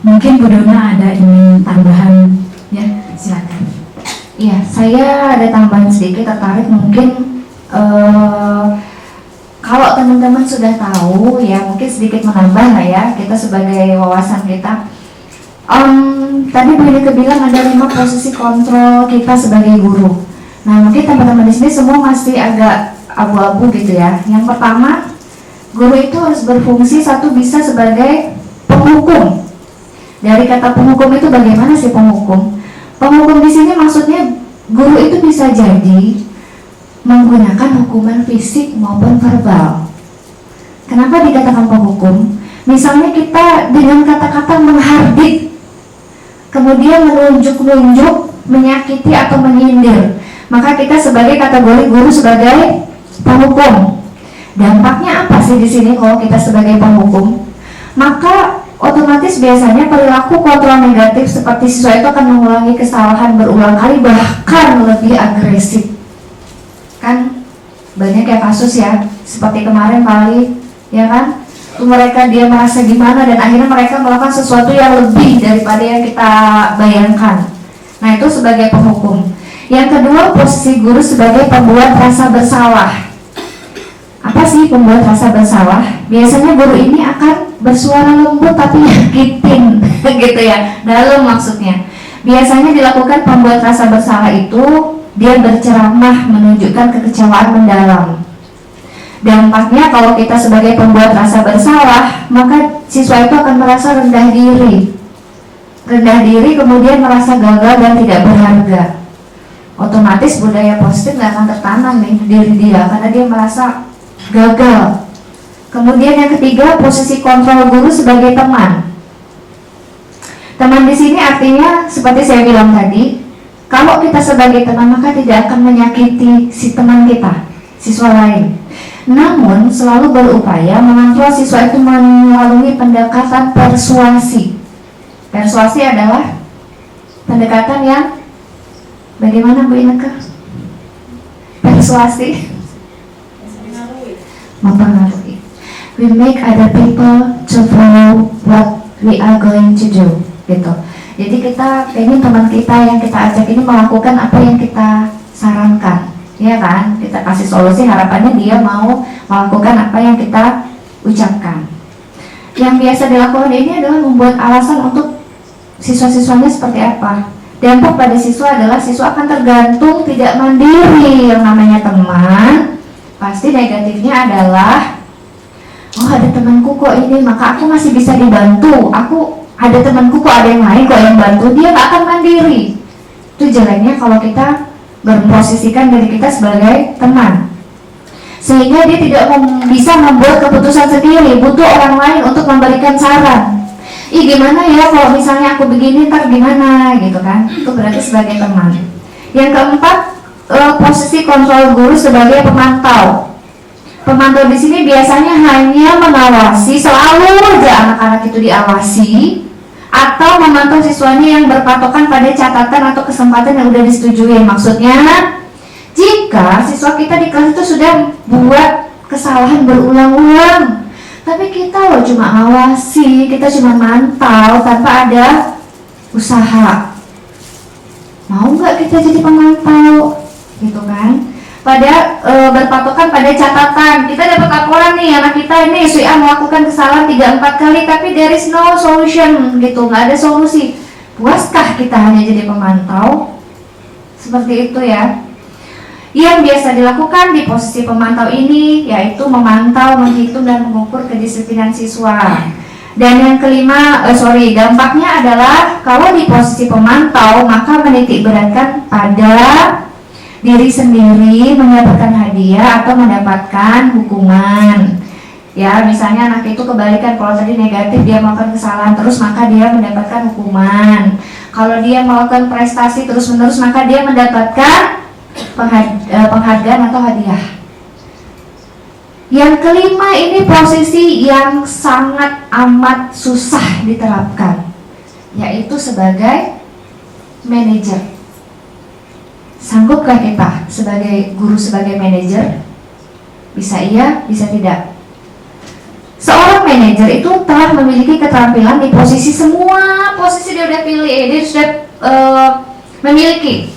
Mungkin Bu Dona ada ingin tambahan ya, silakan. Iya, saya ada tambahan sedikit tertarik mungkin kalau teman-teman sudah tahu ya mungkin sedikit menambah lah ya kita sebagai wawasan kita. Tadi Bu Ineke bilang ada 5 posisi kontrol kita sebagai guru. Nah mungkin teman-teman di sini semua masih agak abu-abu gitu ya. Yang pertama, guru itu harus berfungsi satu bisa sebagai penghukum. Dari kata penghukum itu bagaimana sih penghukum? Penghukum di sini maksudnya guru itu bisa jadi menggunakan hukuman fisik maupun verbal. Kenapa dikatakan penghukum? Misalnya kita dengan kata-kata menghardik, kemudian menunjuk-nunjuk, menyakiti atau menyindir, maka kita sebagai kategori guru sebagai penghukum. Dampaknya apa sih di sini kalau kita sebagai penghukum? Maka otomatis biasanya perilaku kontrol negatif seperti siswa itu akan mengulangi kesalahan berulang kali bahkan lebih agresif. Kan banyak ya kasus ya seperti kemarin kali ya kan, mereka dia merasa gimana dan akhirnya mereka melakukan sesuatu yang lebih daripada yang kita bayangkan. Nah itu sebagai penghukum. Yang kedua, posisi guru sebagai pembuat rasa bersalah. Apa sih pembuat rasa bersalah? Biasanya guru ini akan bersuara lembut tapi nyakitin gitu ya, dalam maksudnya. Biasanya dilakukan pembuat rasa bersalah itu dia berceramah menunjukkan kekecewaan mendalam. Dampaknya kalau kita sebagai pembuat rasa bersalah, maka siswa itu akan merasa rendah diri. Rendah diri kemudian merasa gagal dan tidak berharga. Otomatis budaya positif nggak akan tertanam nih di diri dia karena dia merasa gagal. Kemudian yang ketiga, posisi kontrol guru sebagai teman. Teman di sini artinya seperti saya bilang tadi, kalau kita sebagai teman maka tidak akan menyakiti si teman kita, siswa lain. Namun selalu berupaya mengontrol siswa itu melalui pendekatan persuasi. Persuasi adalah pendekatan yang bagaimana Bu Ineke? Persuasi mempengaruhi. We make other people to follow what we are going to do, gitu. Jadi kita ingin teman kita yang kita ajak ini melakukan apa yang kita sarankan, ya kan? Kita kasih solusi, harapannya dia mau melakukan apa yang kita ucapkan. Yang biasa dilakukan ini adalah membuat alasan untuk siswa-siswanya seperti apa. Dampak pada siswa adalah siswa akan tergantung, tidak mandiri. Yang namanya teman, pasti negatifnya adalah oh ada temanku kok ini, maka aku masih bisa dibantu. Aku ada temanku kok, ada yang lain kok yang bantu. Dia nggak akan mandiri. Itu jeleknya kalau kita memposisikan diri kita sebagai teman, sehingga dia tidak bisa membuat keputusan sendiri, butuh orang lain untuk memberikan saran. Ih gimana ya kalau misalnya aku begini ntar gimana gitu kan. Itu berarti sebagai teman. Yang keempat, posisi kontrol guru sebagai pemantau. Pemantau di sini biasanya hanya mengawasi, selalu aja anak-anak itu diawasi, atau memantau siswanya yang berpatokan pada catatan atau kesempatan yang udah disetujui. Maksudnya, jika siswa kita di kelas itu sudah buat kesalahan berulang-ulang, tapi kita loh cuma awasi, kita cuma mantau tanpa ada usaha. Mau nggak kita jadi pemantau, gitu kan? Berpatokan pada catatan. Kita dapat laporan nih, anak kita ini si A melakukan kesalahan 3-4 kali, tapi there is no solution, gitu, nggak ada solusi. Puaskah kita hanya jadi pemantau? Seperti itu ya. Yang biasa dilakukan di posisi pemantau ini yaitu memantau, menghitung dan mengukur kedisiplinan siswa. Dan yang kelima, dampaknya adalah kalau di posisi pemantau maka menitik beratkan pada diri sendiri mendapatkan hadiah atau mendapatkan hukuman. Ya, misalnya anak itu kebalikan, kalau tadi negatif dia melakukan kesalahan terus maka dia mendapatkan hukuman. Kalau dia melakukan prestasi terus-menerus maka dia mendapatkan penghargaan atau hadiah. Yang kelima ini posisi yang sangat amat susah diterapkan, yaitu sebagai manajer. Sanggupkah kita sebagai guru, sebagai manajer? Bisa iya, bisa tidak. Seorang manajer itu telah memiliki keterampilan di posisi semua posisi dia udah pilih, dia sudah memiliki.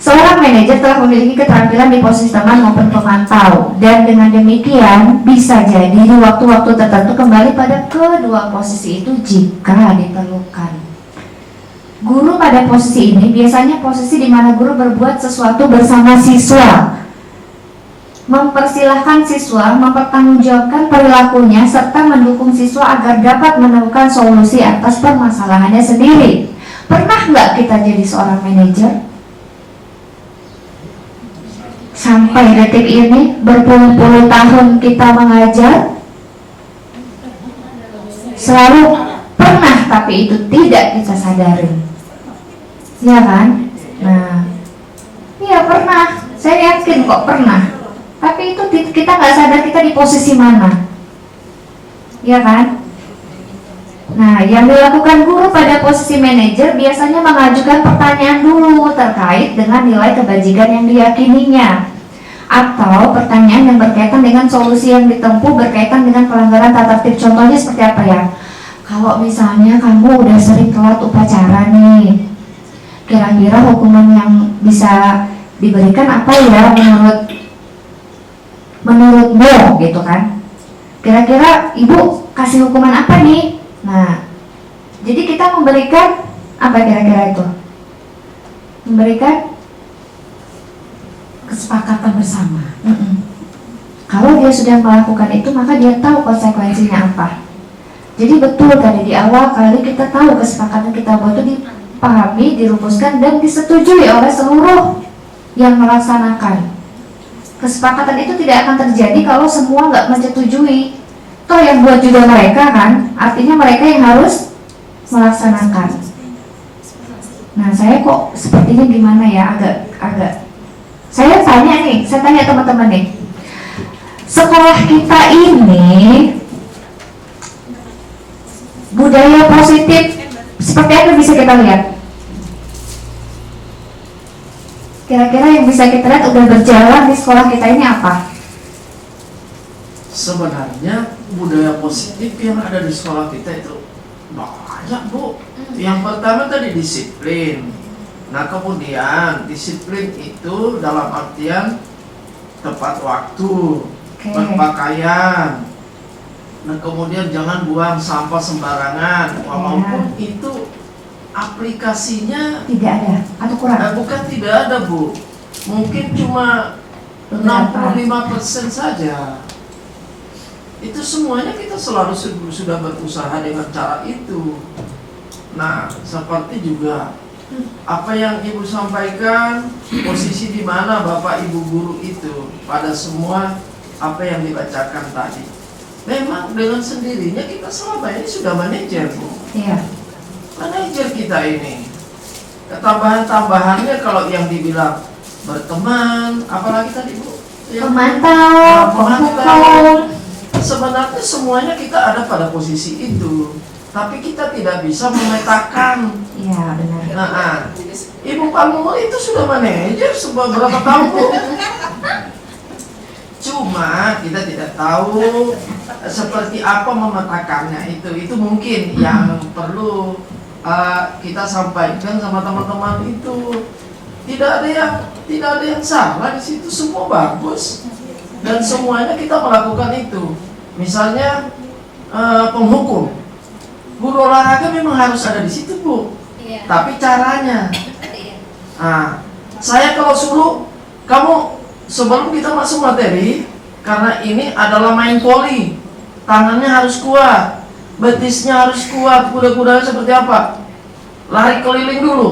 Seorang manajer telah memiliki keterampilan di posisi teman maupun pemantau, dan dengan demikian bisa jadi di waktu-waktu tertentu kembali pada kedua posisi itu jika diperlukan. Guru pada posisi ini biasanya posisi di mana guru berbuat sesuatu bersama siswa, mempersilahkan siswa mempertanggungjawabkan perilakunya serta mendukung siswa agar dapat menemukan solusi atas permasalahannya sendiri. Pernah nggak kita jadi seorang manajer? Sampai detik ini berpuluh-puluh tahun kita mengajar, selalu pernah, tapi itu tidak kita sadari, ya kan? Nah, iya pernah, saya yakin kok pernah, tapi itu kita nggak sadar kita di posisi mana, ya kan? Nah, yang dilakukan guru pada posisi manajer biasanya mengajukan pertanyaan dulu terkait dengan nilai kebajikan yang diyakininya, atau pertanyaan yang berkaitan dengan solusi yang ditempuh berkaitan dengan pelanggaran tata tertib. Contohnya seperti apa ya? Kalau misalnya kamu udah sering telat upacara nih, kira-kira hukuman yang bisa diberikan apa ya menurutmu gitu kan? Kira-kira ibu kasih hukuman apa nih? Nah, jadi kita memberikan apa kira-kira itu? Memberikan kesepakatan bersama. Kalau dia sudah melakukan itu maka dia tahu konsekuensinya apa. Jadi betul tadi di awal kali kita tahu kesepakatan kita buat itu dipahami, dirumuskan dan disetujui oleh seluruh yang melaksanakan. Kesepakatan itu tidak akan terjadi kalau semua nggak menyetujui. Toh yang buat juga mereka kan, artinya mereka yang harus melaksanakan. Nah, saya kok sepertinya gimana ya, agak saya tanya teman-teman nih, sekolah kita ini budaya positif seperti apa bisa kita lihat? Kira-kira yang bisa kita lihat udah berjalan di sekolah kita ini apa? Sebenarnya budaya positif yang ada di sekolah kita itu banyak, Bu. Yang pertama tadi disiplin. Nah, kemudian disiplin itu dalam artian tepat waktu, berpakaian. Nah, kemudian jangan buang sampah sembarangan, walaupun itu aplikasinya tidak ada atau kurang. Bukan tidak ada, Bu. Mungkin cuma 65% saja. Itu semuanya kita selalu sudah berusaha dengan cara itu. Nah, seperti juga apa yang Ibu sampaikan, posisi di mana Bapak Ibu guru itu pada semua apa yang dibacakan tadi. Memang dengan sendirinya kita selama ini sudah manajer, Bu. Iya. Manajer kita ini. Tambahan-tambahannya kalau yang dibilang berteman, apalagi tadi, Bu? Pemantau, penghukum. Sebenarnya semuanya kita ada pada posisi itu, tapi kita tidak bisa memetakan. Iya, benar. Nah, Ibu Pamul itu sudah manajer berapa tahun, Bu? Cuma kita tidak tahu seperti apa memetakannya itu. Itu mungkin yang perlu kita sampaikan sama teman-teman itu. Tidak ada yang salah di situ, semua bagus dan semuanya kita melakukan itu. Misalnya penghukum, guru olahraga memang harus ada di situ, Bu. Iya. Tapi caranya, nah, saya kalau suruh kamu sebelum kita masuk materi, karena ini adalah main voli, tangannya harus kuat. betisnya harus kuat, kuda-kudanya seperti apa? Lari keliling dulu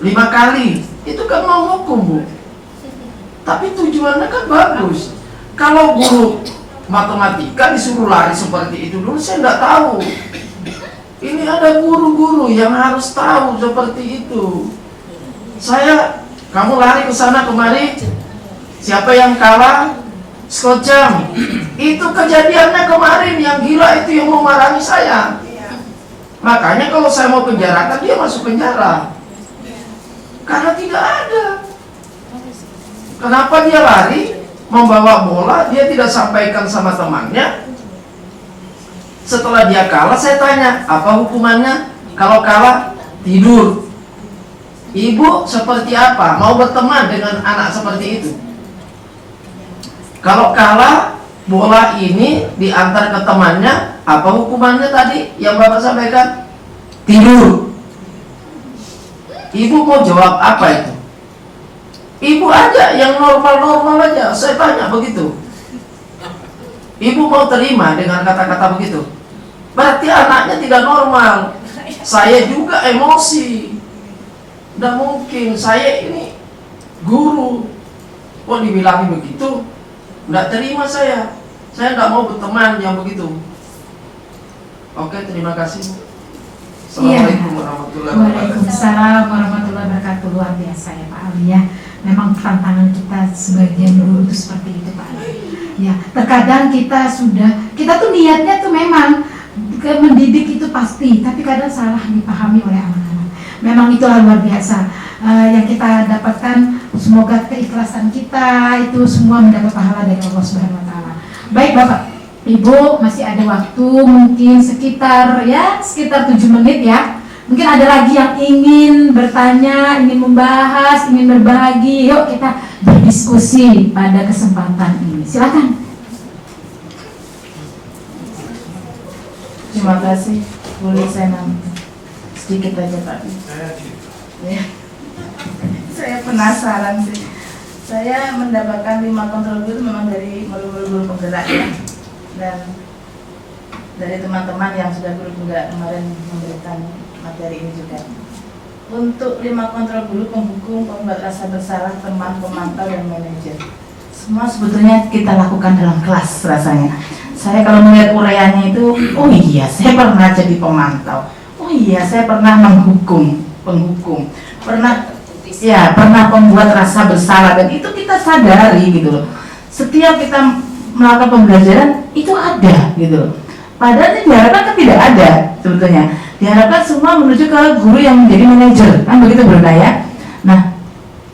5 kali, itu kan menghukum, Bu. Tapi tujuannya kan bagus. Kalau guru matematika disuruh lari seperti itu dulu, saya nggak tahu. Ini ada guru-guru yang harus tahu seperti itu. Kamu lari ke sana kemari, siapa yang kalah? Skocam. Itu kejadiannya kemarin, yang gila itu yang memarahi saya. Makanya kalau saya mau penjarakan, dia masuk penjara. Karena tidak ada. Kenapa dia lari? Membawa bola, dia tidak sampaikan sama temannya. Setelah dia kalah, saya tanya, apa hukumannya? Kalau kalah, tidur. Ibu seperti apa? Mau berteman dengan anak seperti itu? Kalau kalah, bola ini diantar ke temannya, apa hukumannya tadi yang Bapak sampaikan? Tidur. Ibu mau jawab apa itu? Ibu aja yang normal-normal aja, saya tanya begitu. Ibu mau terima dengan kata-kata begitu? Berarti anaknya tidak normal. Saya juga emosi. Tidak mungkin, saya ini guru kok dibilangin begitu. Tidak terima saya. Saya tidak mau berteman yang begitu. Oke, terima kasih. Assalamualaikum warahmatullahi wabarakatuh. Waalaikumsalam warahmatullahi wabarakatuh. Luar biasa ya Pak Ali ya. Memang tantangan kita sebagian guru itu seperti itu Pak Ali. Ya, terkadang kita tuh niatnya tuh memang mendidik itu pasti, tapi kadang salah dipahami oleh anak-anak. Memang itulah luar biasa yang kita dapatkan. Semoga keikhlasan kita itu semua mendapat pahala dari Allah Subhanahu Wa Taala. Baik Bapak, Ibu masih ada waktu mungkin sekitar 7 menit ya. Mungkin ada lagi yang ingin bertanya, ingin membahas, ingin berbagi. Yuk kita berdiskusi pada kesempatan ini. Silakan. Terima kasih. Boleh saya nambah sedikit aja Pak? Ya. Saya penasaran sih. Saya mendapatkan 5 kontrol guru memang dari guru-guru penggerak ya. Dan dari teman-teman yang sudah guru penggerak kemarin memberikan materi ini juga. Untuk 5 kontrol guru, penghukum, pembuat rasa bersalah, teman, pemantau, dan manajer. Semua sebetulnya kita lakukan dalam kelas rasanya. Saya kalau melihat uraiannya itu, oh iya saya pernah jadi pemantau. Oh iya saya pernah penghukum. Pernah membuat rasa bersalah, dan itu kita sadari gitu loh. Setiap kita melakukan pembelajaran itu ada gitu loh. Padahal itu diharapkan kan tidak ada sebetulnya. Diharapkan semua menuju ke guru yang menjadi manajer, kan begitu Bu Dona ya. Nah,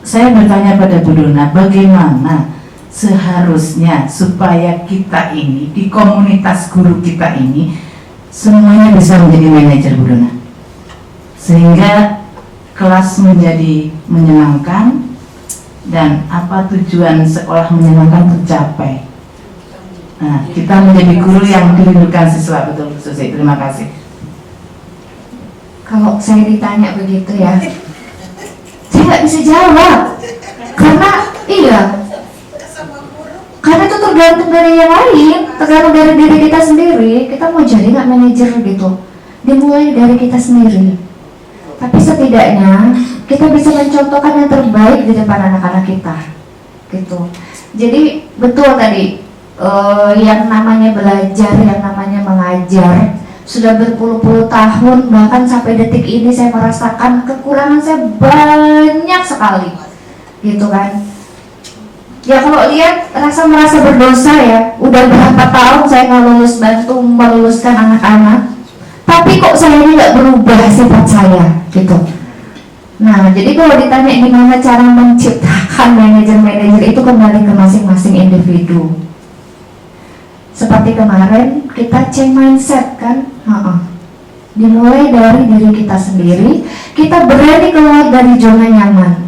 saya bertanya pada Bu Dona, bagaimana seharusnya supaya kita ini di komunitas guru kita ini semuanya bisa menjadi manajer Bu Dona, sehingga kelas menjadi menyenangkan dan apa tujuan sekolah menyenangkan tercapai. Nah, kita menjadi guru yang dirindukan siswa, betul Bu Susi. Terima kasih. Kalau saya ditanya begitu ya, saya nggak bisa jawab karena karena itu tergantung dari yang lain, tergantung dari diri kita sendiri. Kita mau jadi nggak manajer gitu, dimulai dari kita sendiri. Tapi setidaknya kita bisa mencontohkan yang terbaik di depan anak-anak kita, gitu. Jadi betul tadi yang namanya belajar, yang namanya mengajar. Sudah berpuluh-puluh tahun, bahkan sampai detik ini saya merasakan kekurangan saya banyak sekali, gitu kan. Ya kalau lihat merasa berdosa ya, udah berapa tahun saya nggak lulus, bantu meluluskan anak-anak, tapi kok saya ini nggak berubah sifat saya, gitu. Nah jadi kalau ditanya gimana cara menciptakan manajer-manajer itu kembali ke masing-masing individu. Seperti kemarin kita change mindset kan, dimulai dari diri kita sendiri. Kita berani keluar dari zona nyaman.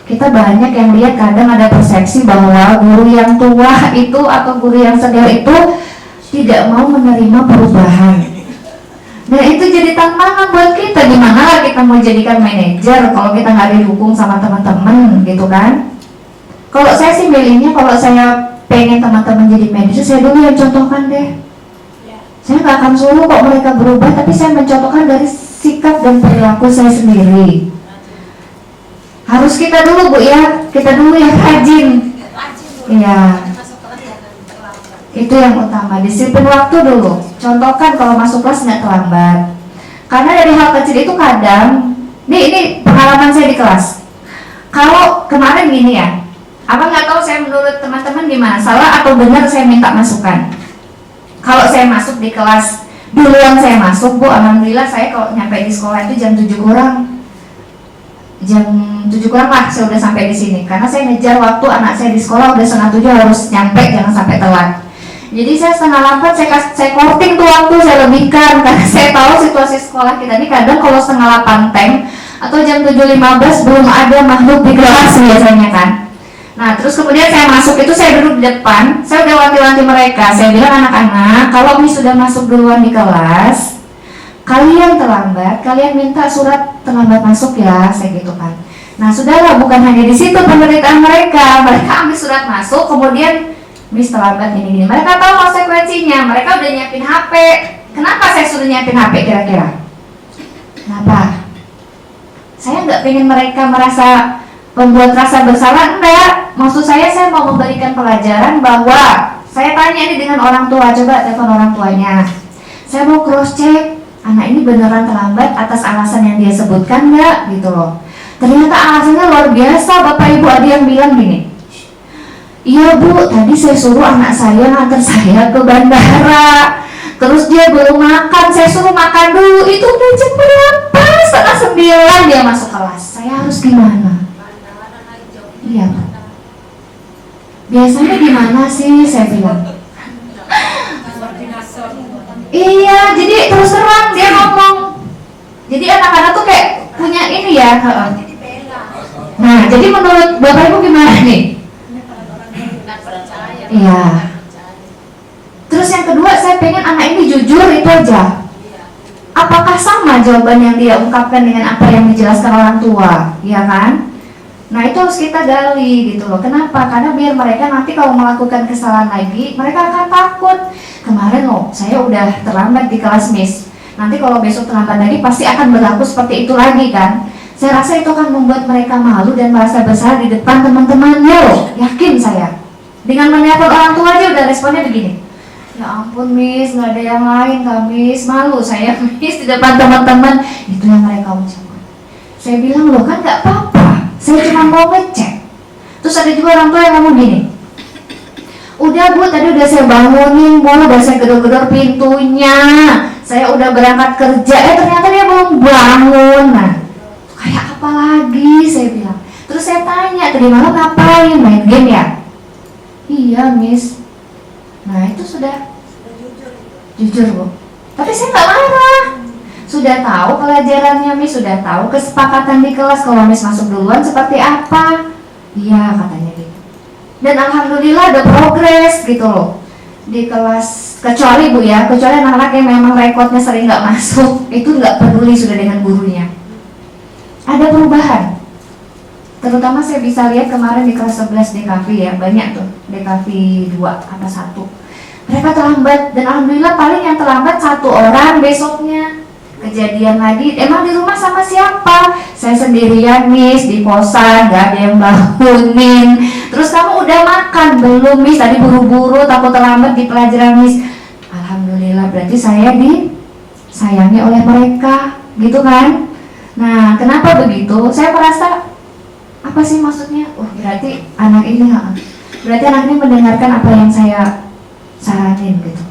Kita banyak yang lihat kadang ada persepsi bahwa guru yang tua itu atau guru yang senior itu tidak mau menerima perubahan. Nah itu jadi tantangan buat kita, gimana kita mau jadikan manajer kalau kita nggak didukung sama teman-teman gitu kan. Kalau saya sih milihnya, kalau saya pengen teman-teman jadi manajer, saya dulu yang contohkan deh. Saya nggak akan suruh kok mereka berubah, tapi saya mencontohkan dari sikap dan perilaku saya sendiri. Harus kita dulu Bu ya, kita dulu yang rajin. Iya. Itu yang utama, disiplin waktu dulu. Contohkan kalau masuk kelas nggak terlambat. Karena dari hal kecil itu kadang, ini pengalaman saya di kelas. Kalau kemarin gini ya, Abang nggak tahu saya menurut teman-teman gimana, salah atau benar saya minta masukan. Kalau saya masuk di kelas duluan saya masuk Bu, alhamdulillah saya kalau nyampe di sekolah itu jam 7 kurang. Jam 7 kurang lah saya udah sampai di sini. Karena saya ngejar waktu anak saya di sekolah udah 6:30 harus nyampe, jangan sampai telat. Jadi saya 7:30 saya korting tuh waktu, saya lebihkan karena saya tahu situasi sekolah kita ini kadang kalau 7:30 teng atau jam 7:15 belum ada makhluk di kelas biasanya kan. Nah terus kemudian saya masuk itu saya duduk di depan, saya udah wanti-wanti mereka, saya bilang anak-anak kalau Miss sudah masuk duluan di kelas, kalian terlambat, kalian minta surat terlambat masuk ya, saya gitu kan. Nah sudahlah, bukan hanya di situ penderitaan mereka ambil surat masuk kemudian Miss terlambat gini-gini. Mereka tahu konsekuensinya, mereka udah nyiapin HP. Kenapa saya suruh nyiapin HP kira-kira? Kenapa? Saya nggak pengen mereka merasa membuat rasa bersalah, enggak. Maksud saya mau memberikan pelajaran bahwa saya tanya ini dengan orang tua, coba telepon orang tuanya. Saya mau cross check, anak ini beneran terlambat atas alasan yang dia sebutkan nggak gitu loh. Ternyata alasannya luar biasa. Bapak Ibu ada yang bilang gini, iya Bu, tadi saya suruh anak saya nganter saya ke bandara, terus dia belum makan, saya suruh makan dulu, itu udah jam berapa? 8:30 dia masuk kelas, saya harus gimana? Iya Bu, biasanya gimana sih, saya bilang. Iya, jadi terus terang dia ngomong. Jadi anak-anak tuh kayak punya ini ya. Nah, jadi menurut Bapak Ibu gimana nih? Iya. Terus yang kedua, saya pengen anak ini jujur, itu aja. Apakah sama jawaban yang dia ungkapkan dengan apa yang dijelaskan orang tua? Iya kan? Nah itu harus kita gali gitu loh. Kenapa? Karena biar mereka nanti kalau melakukan kesalahan lagi, mereka akan takut. Kemarin loh, saya udah terlambat di kelas Miss. Nanti kalau besok terlambat lagi pasti akan berlaku seperti itu lagi kan? Saya rasa itu akan membuat mereka malu dan merasa bersalah di depan teman-temannya loh. Yakin saya. Dengan menelpon orang tua aja udah responnya begini. Ya ampun Miss, nggak ada yang lain kak Miss, malu saya Miss di depan teman-teman. Itu yang mereka ucapkan. Saya bilang loh kan nggak apa-apa, saya cuma mau ngecek. Terus ada juga orang tua yang ngomong gini, udah Bu, tadi udah saya bangunin Bu, udah saya gedor-gedor pintunya, saya udah berangkat kerja, ternyata dia belum bangun. Nah, kayak apa lagi saya bilang. Terus saya tanya, tadi malam ngapain, main game ya? Iya Miss. Nah itu sudah jujur Bu. Tapi saya nggak marah. Sudah tahu pelajarannya Miss, sudah tahu kesepakatan di kelas kalau Miss masuk duluan seperti apa. Iya katanya gitu. Dan alhamdulillah ada progres gitu loh di kelas. Kecuali Bu ya, kecuali anak-anak yang memang rekodnya sering nggak masuk, itu nggak peduli sudah dengan gurunya. Ada perubahan. Terutama saya bisa lihat kemarin di kelas 11 DKV ya, banyak tuh DKV 2 apa 1. Mereka terlambat dan alhamdulillah paling yang terlambat 1 orang besoknya. Kejadian lagi, emang di rumah sama siapa? Saya sendirian Miss, di kosan, gak ada yang bangunin. Terus kamu udah makan? Belum Miss, tadi buru-buru takut terlambat di pelajaran Miss. Alhamdulillah berarti saya disayangi oleh mereka, gitu kan? Nah kenapa begitu? Saya merasa apa sih maksudnya? Berarti anak ini mendengarkan apa yang saya saranin gitu.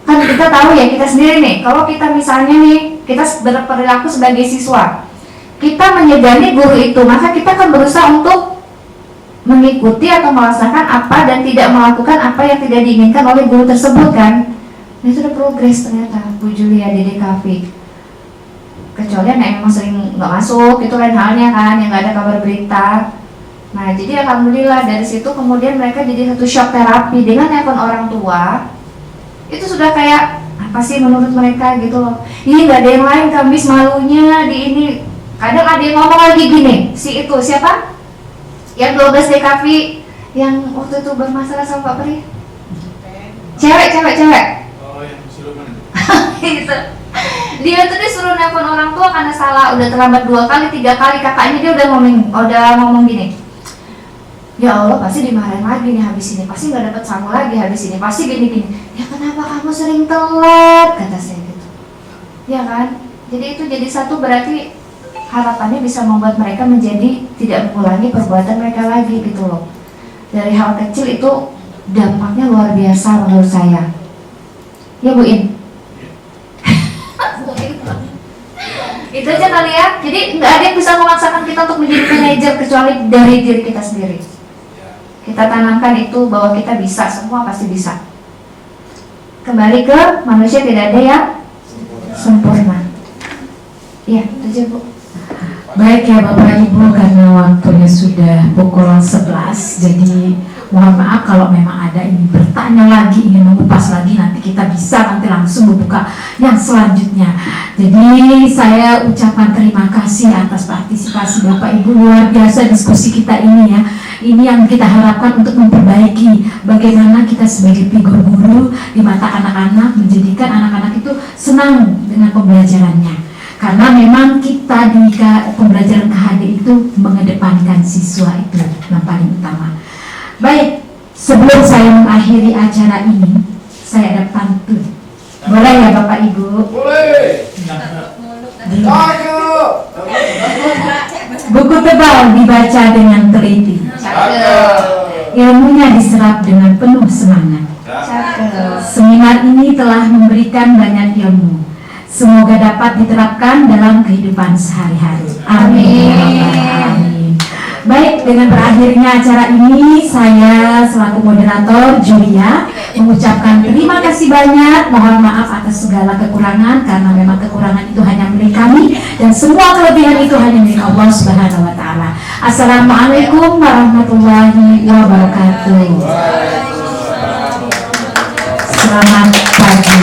Kan kita tahu ya, kita sendiri nih, kalau kita misalnya nih, kita berperilaku sebagai siswa, kita menyegani guru itu, maka kita akan berusaha untuk mengikuti atau melaksanakan apa dan tidak melakukan apa yang tidak diinginkan oleh guru tersebut kan. Nah itu udah progres ternyata Bu Julia di DKV. Kecuali yang memang sering nggak masuk, itu lain halnya kan, yang nggak ada kabar berita. Nah jadi alhamdulillah dari situ kemudian mereka jadi satu shock terapi dengan nelpon orang tua. Itu sudah kayak apa sih menurut mereka gitu loh. Ini nggak ada yang lain kan Miss, malunya di ini. Kadang ada yang ngomong lagi gini, si itu siapa? Yang 12 DKV yang waktu itu bermasalah sama Pak Peri. Cewek. Oh yang siluman. Dia tuh disuruh nelpon orang tua karena salah, udah terlambat 2 kali, 3 kali, kakaknya dia udah ngomong gini, ya Allah pasti dimarahin lagi nih habis ini, pasti nggak dapat sangu lagi habis ini, pasti gini-gini. Ya kenapa kamu sering telat, kata saya gitu. Ya kan, jadi itu jadi satu, berarti harapannya bisa membuat mereka menjadi tidak mengulangi perbuatan mereka lagi gitu loh. Dari hal kecil itu dampaknya luar biasa menurut saya. Ya Bu In. Itu aja kali ya. Jadi nggak ada yang bisa memaksakan kita untuk menjadi manajer kecuali dari diri kita sendiri. Kita tanamkan itu bahwa kita bisa, semua pasti bisa. Kembali ke manusia tidak ada yang sempurna. Iya, itu aja Bu. Baik ya Bapak Ibu, karena waktunya sudah pukul 11, jadi mohon maaf kalau memang ada ingin bertanya lagi, ingin mengupas lagi, nanti kita bisa nanti langsung membuka yang selanjutnya. Jadi saya ucapkan terima kasih atas partisipasi Bapak Ibu, luar biasa diskusi kita ini ya. Ini yang kita harapkan untuk memperbaiki bagaimana kita sebagai figur guru di mata anak-anak, menjadikan anak-anak itu senang dengan pembelajarannya. Karena memang kita di pembelajaran KHD itu mengedepankan siswa itu yang paling utama. Baik, sebelum saya mengakhiri acara ini, saya ada pantun. Boleh ya Bapak Ibu? Boleh. Buku tebal dibaca dengan teliti. Ilmunya diserap dengan penuh semangat. Seminar ini telah memberikan banyak ilmu. Semoga dapat diterapkan dalam kehidupan sehari-hari. Amin. Amin. Baik, dengan berakhirnya acara ini, saya selaku moderator Julia mengucapkan terima kasih banyak. Mohon maaf atas segala kekurangan, karena memang kekurangan itu hanya milik kami dan semua kelebihan itu hanya milik Allah Subhanahu wa Ta'ala. Assalamualaikum warahmatullahi wabarakatuh. Selamat pagi.